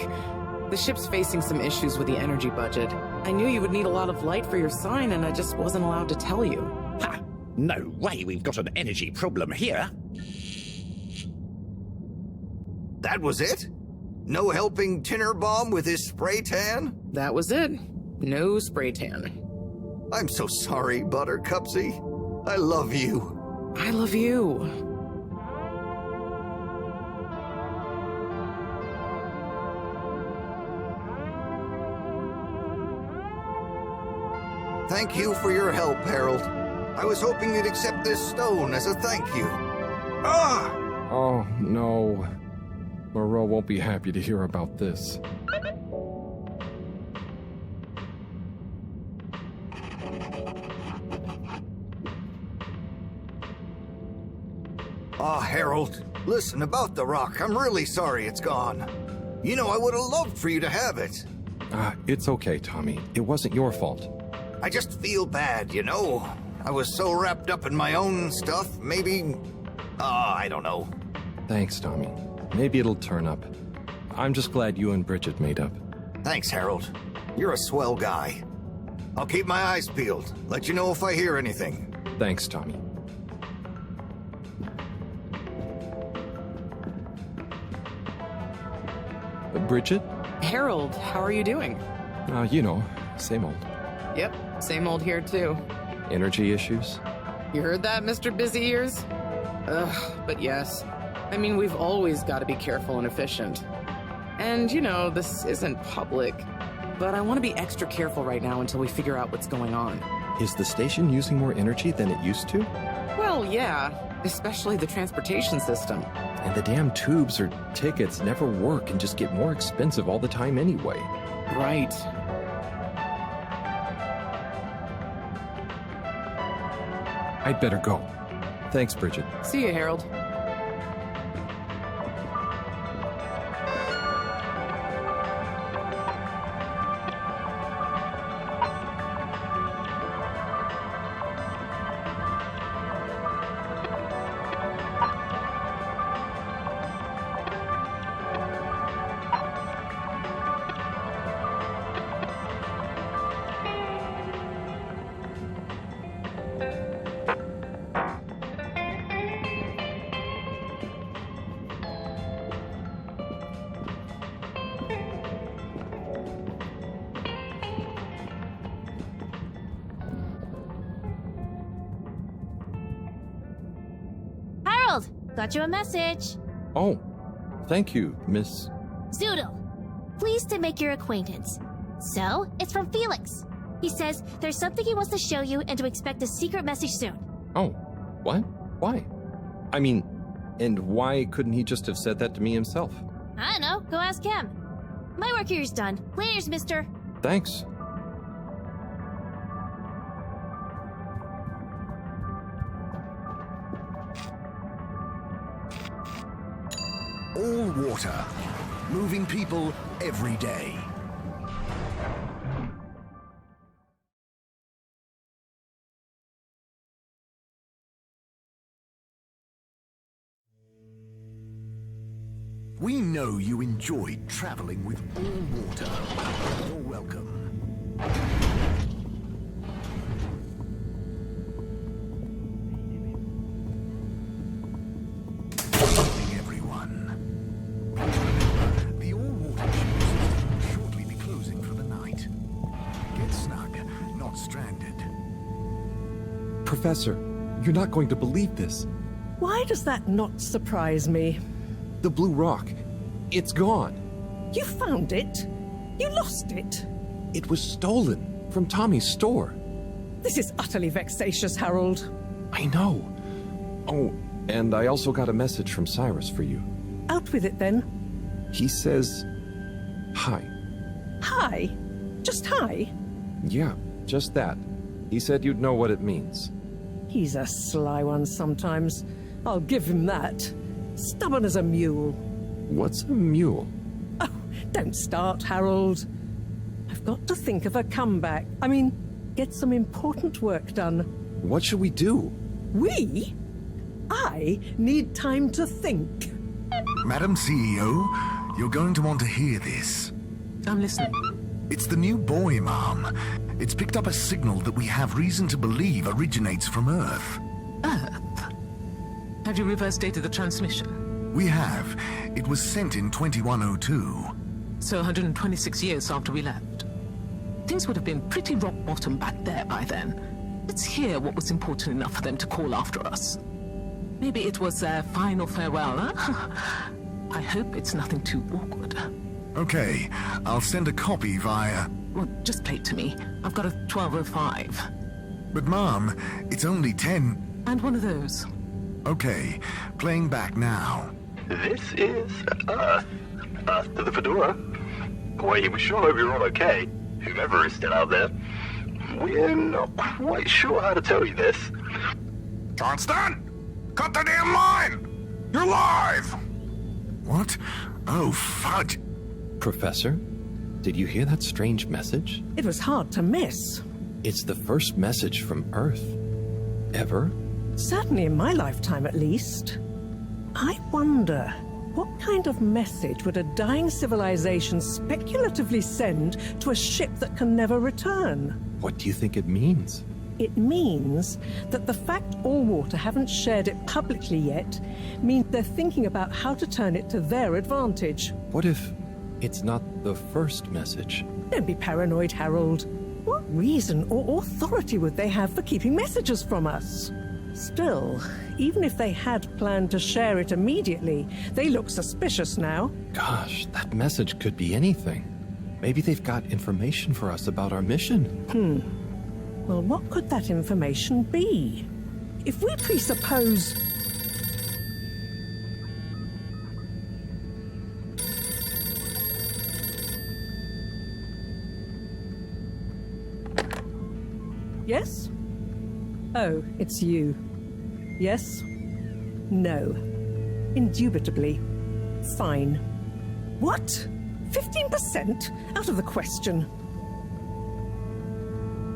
The ship's facing some issues with the energy budget. I knew you would need a lot of light for your sign, and I just wasn't allowed to tell you. Ha! No way we've got an energy problem here. That was it? No helping Tinnerbomb with his spray tan? That was it. No spray tan. I'm so sorry, Buttercupsy. I love you. I love you. Thank you for your help, Harold. I was hoping you'd accept this stone as a thank you. Ah! Oh, no. Mareaux won't be happy to hear about this. Ah, Harold, listen, about the rock, I'm really sorry it's gone. You know, I would have loved for you to have it. It's okay, Tommy. It wasn't your fault. I just feel bad, you know? I was so wrapped up in my own stuff, maybe... I don't know. Thanks, Tommy. Maybe it'll turn up. I'm just glad you and Bridget made up. Thanks, Harold. You're a swell guy. I'll keep my eyes peeled. Let you know if I hear anything. Thanks, Tommy. Bridget? Harold, how are you doing? You know, same old. Yep, same old here too. Energy issues? You heard that, Mr. Busy Ears? Ugh, but yes. I mean, we've always got to be careful and efficient. And, you know, this isn't public, but I want to be extra careful right now until we figure out what's going on. Is the station using more energy than it used to? Well, yeah, especially the transportation system. And the damn tubes or tickets never work and just get more expensive all the time anyway. Right. I'd better go. Thanks, Bridget. See you, Harold. Got you a message. Oh, thank you, Miss... Zoodle. Pleased to make your acquaintance. So, it's from Felix. He says there's something he wants to show you and to expect a secret message soon. Oh, what? Why? I mean, and why couldn't he just have said that to me himself? I don't know. Go ask him. My work here's done. Laters, mister. Thanks. All water. Moving people every day. We know you enjoyed traveling with all water. You're welcome. Everyone. The all-water tube system will shortly be closing for the night. Get snug, not stranded. Professor, you're not going to believe this. Why does that not surprise me? The blue rock. It's gone. You found it? You lost it? It was stolen from Tommy's store. This is utterly vexatious, Harold. I know. Oh, and I also got a message from Cyrus for you. Out with it, then. He says, hi. Hi? Just hi? Yeah, just that. He said you'd know what it means. He's a sly one sometimes. I'll give him that. Stubborn as a mule. What's a mule? Oh, don't start, Harold. I've got to think of a comeback. I mean, get some important work done. What should we do? We? I need time to think. Madam CEO, you're going to want to hear this. I'm listening. It's the new buoy, Ma'am. It's picked up a signal that we have reason to believe originates from Earth. Earth? Have you reverse dated the transmission? We have. It was sent in 2102. So 126 years after we left. Things would have been pretty rock bottom back there by then. Let's hear what was important enough for them to call after us. Maybe it was their final farewell, huh? I hope it's nothing too awkward. Okay, I'll send a copy via... Well, just play it to me. I've got a 1205. But Mom, it's only 10... And one of those. Okay, playing back now. This is Earth. Earth to the Fedora. We sure hope you're all okay, whomever is still out there. We're not quite sure how to tell you this. Johnston! Cut the damn line! You're live! What? Oh, fudge. Professor, did you hear that strange message? It was hard to miss. It's the first message from Earth. Ever? Certainly in my lifetime, at least. I wonder, what kind of message would a dying civilization speculatively send to a ship that can never return? What do you think it means? It means that the fact all water haven't shared it publicly yet means they're thinking about how to turn it to their advantage. What if it's not the first message? Don't be paranoid, Harold. What reason or authority would they have for keeping messages from us? Still, even if they had planned to share it immediately, they look suspicious now. Gosh, that message could be anything. Maybe they've got information for us about our mission. Well, what could that information be? If we presuppose... Yes? Oh, it's you. Yes? No. Indubitably. Fine. What? 15%? Out of the question.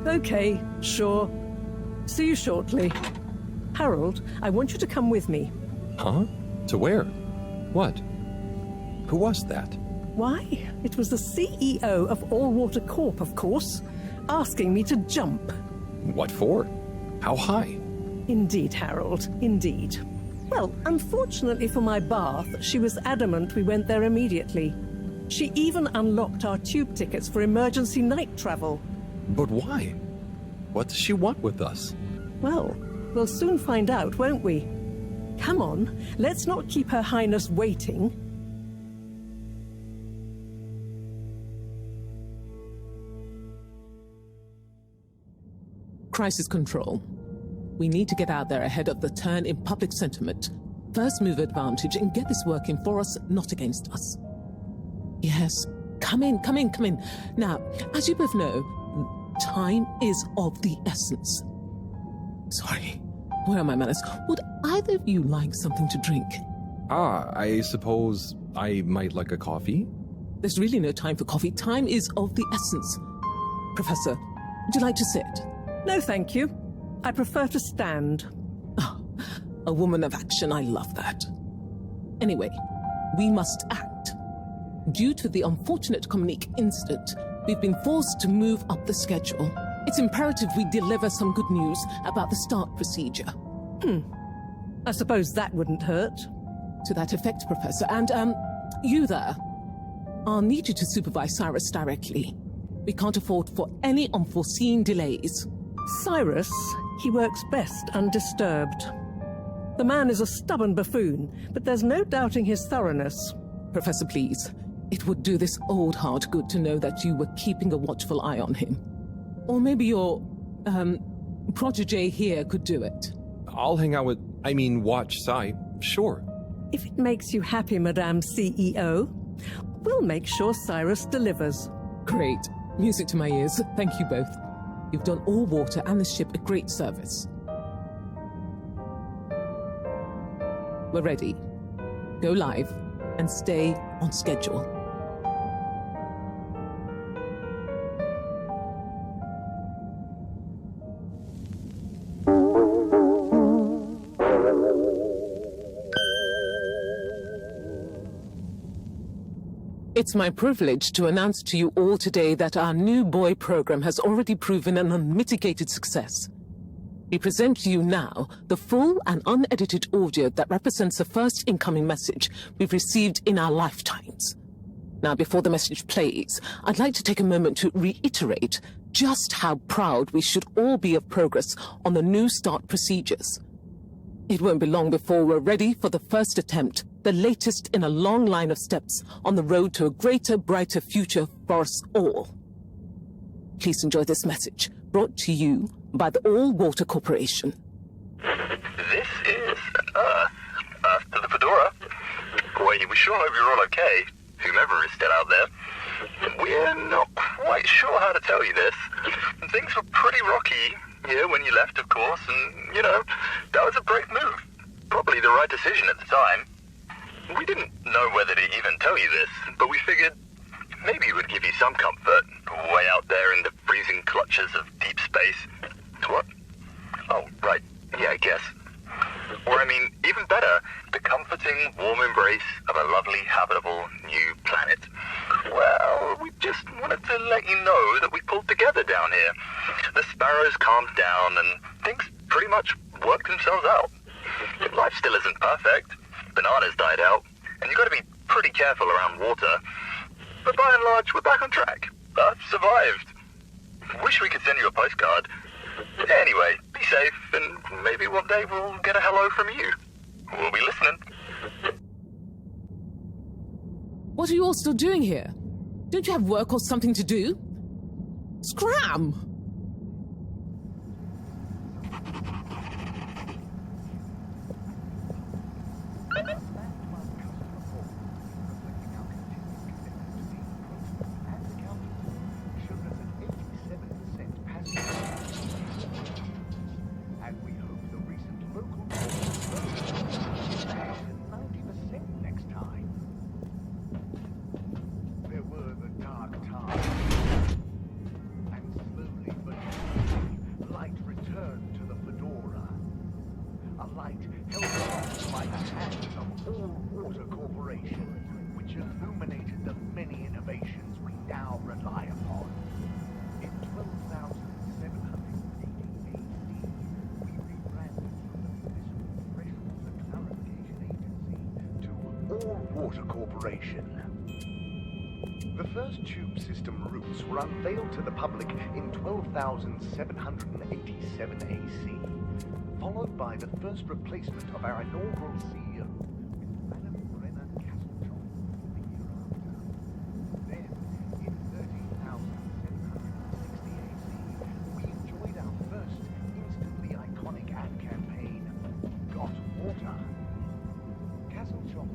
Okay, sure. See you shortly. Harold, I want you to come with me. Huh? To where? What? Who was that? Why, it was the CEO of All Water Corp, of course, asking me to jump. What for? How high? Indeed, Harold, indeed. Well, unfortunately for my bath, she was adamant we went there immediately. She even unlocked our tube tickets for emergency night travel. But why? What does she want with us? Well, we'll soon find out, won't we? Come on, let's not keep Her Highness waiting. Crisis control. We need to get out there ahead of the turn in public sentiment. First move advantage and get this working for us, not against us. Yes, come in. Now, as you both know, time is of the essence. Sorry, where are my manners? Would either of you like something to drink? I suppose I might like a coffee? There's really no time for coffee. Time is of the essence. Professor, would you like to sit? No, thank you. I prefer to stand. Oh, a woman of action, I love that. Anyway, we must act. Due to the unfortunate Communique incident, we've been forced to move up the schedule. It's imperative we deliver some good news about the start procedure. I suppose that wouldn't hurt. To that effect, Professor. And, you there. I'll need you to supervise Cyrus directly. We can't afford for any unforeseen delays. Cyrus, he works best undisturbed. The man is a stubborn buffoon, but there's no doubting his thoroughness. Professor, please. It would do this old heart good to know that you were keeping a watchful eye on him. Or maybe your, protégé here could do it. I'll hang out with, watch Cy, sure. If it makes you happy, Madame CEO, we'll make sure Cyrus delivers. Great. Music to my ears. Thank you both. You've done all water and the ship a great service. We're ready. Go live and stay on schedule. It's my privilege to announce to you all today that our new buoy program has already proven an unmitigated success. We present to you now the full and unedited audio that represents the first incoming message we've received in our lifetimes. Now, before the message plays, I'd like to take a moment to reiterate just how proud we should all be of progress on the new start procedures. It won't be long before we're ready for the first attempt, the latest in a long line of steps on the road to a greater, brighter future for us all. Please enjoy this message, brought to you by the All Water Corporation. This is Earth. Earth to the Fedora. We sure hope you're all okay, whomever is still out there. We're not quite sure how to tell you this. Things were pretty rocky here when you left, of course, and, that was a brave move. Probably the right decision at the time. We didn't know whether to even tell you this, but we figured maybe it would give you some comfort, way out there in the freezing clutches of deep space. What? Oh, right. Yeah, I guess. Or, even better, the comforting, warm embrace of a lovely, habitable new planet. Well, we just wanted to let you know that we pulled together down here. The sparrows calmed down and things pretty much worked themselves out. Life still isn't perfect. Bananas died out, and you've got to be pretty careful around water. But by and large, we're back on track. Earth survived. Wish we could send you a postcard. Anyway, be safe, and maybe one day we'll get a hello from you. We'll be listening. What are you all still doing here? Don't you have work or something to do? Scram! The first tube system routes were unveiled to the public in 12,787 AC. followed by the first replacement of our inaugural CEO, Madam Brenna Castletop, the year after. Then, in 13,760 AC, we enjoyed our first instantly iconic ad campaign, Got Water. Castletop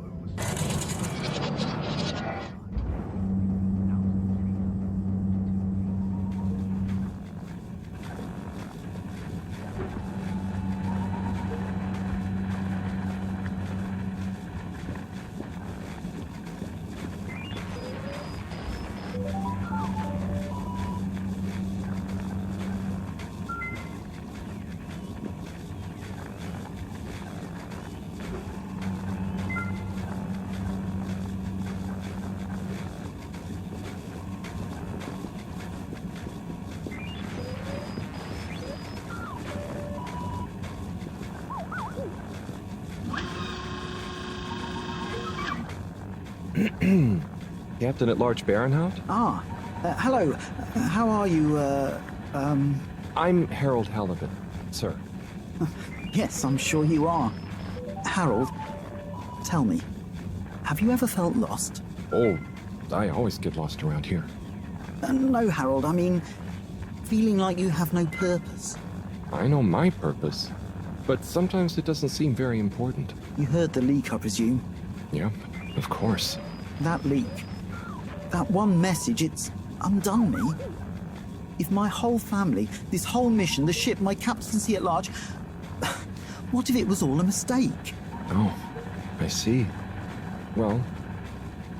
Captain at Large Baronhout? Hello. How are you, I'm Harold Halibut, sir. Yes, I'm sure you are. Harold, tell me, have you ever felt lost? Oh, I always get lost around here. No, Harold, I mean, feeling like you have no purpose. I know my purpose, but sometimes it doesn't seem very important. You heard the leak, I presume? Yep, of course. That leak, that one message, it's undone me. If my whole family, this whole mission, the ship, my captaincy at large, what if it was all a mistake? Oh, I see. Well,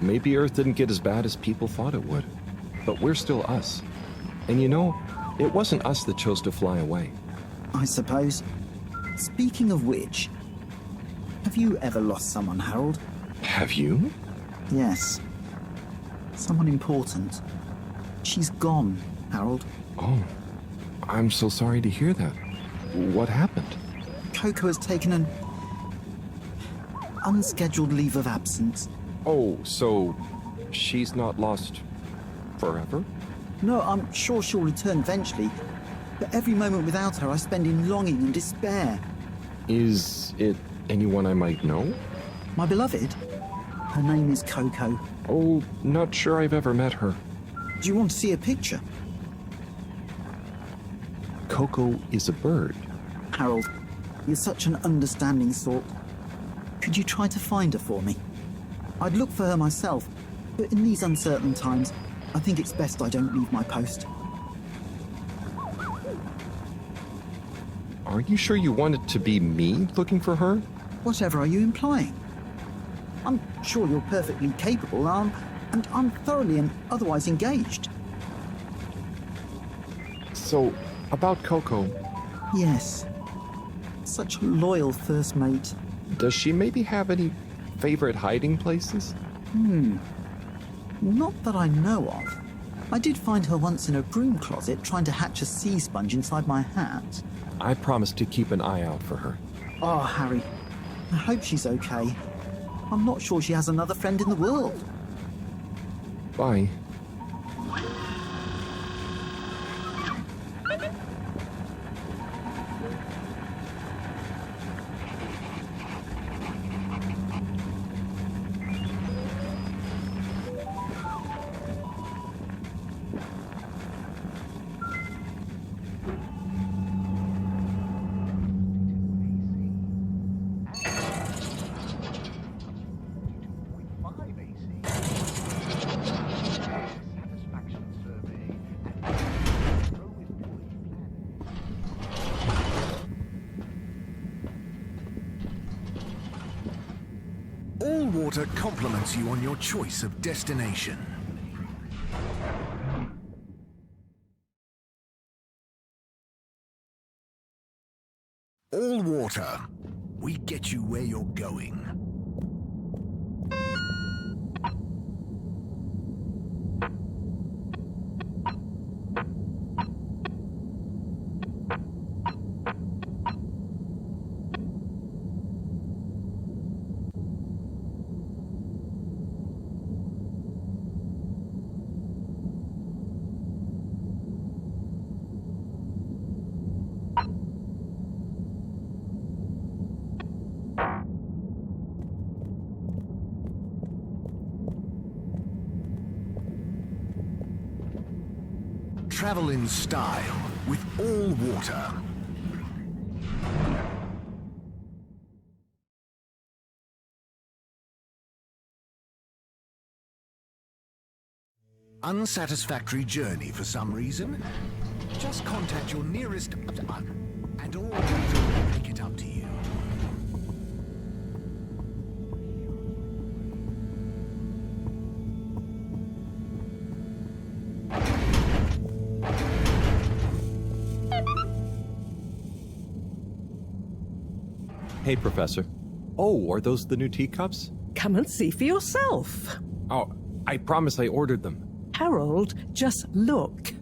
maybe Earth didn't get as bad as people thought it would. But we're still us. And you know, it wasn't us that chose to fly away. I suppose. Speaking of which, have you ever lost someone, Harold? Have you? Yes. Someone important. She's gone, Harold. Oh, I'm so sorry to hear that. What happened? Coco has taken an unscheduled leave of absence. Oh, so she's not lost forever? No, I'm sure she'll return eventually. But every moment without her I spend in longing and despair. Is it anyone I might know? My beloved? Her name is Coco. Oh, not sure I've ever met her. Do you want to see a picture? Coco is a bird. Harold, you're such an understanding sort. Could you try to find her for me? I'd look for her myself, but in these uncertain times, I think it's best I don't leave my post. Are you sure you want it to be me looking for her? Whatever are you implying? I'm sure you're perfectly capable, and I'm thoroughly and otherwise engaged. So, about Coco. Yes. Such a loyal first mate. Does she maybe have any favorite hiding places? Not that I know of. I did find her once in a broom closet trying to hatch a sea sponge inside my hat. I promised to keep an eye out for her. Oh, Harry. I hope she's okay. I'm not sure she has another friend in the world. Bye. All water compliments you on your choice of destination. All water. We get you where you're going. Travel in style with all water. Unsatisfactory journey for some reason? Just contact your nearest and all data will make it up to you. Hey, Professor. Oh, are those the new teacups? Come and see for yourself. Oh, I promise I ordered them. Harold, just look.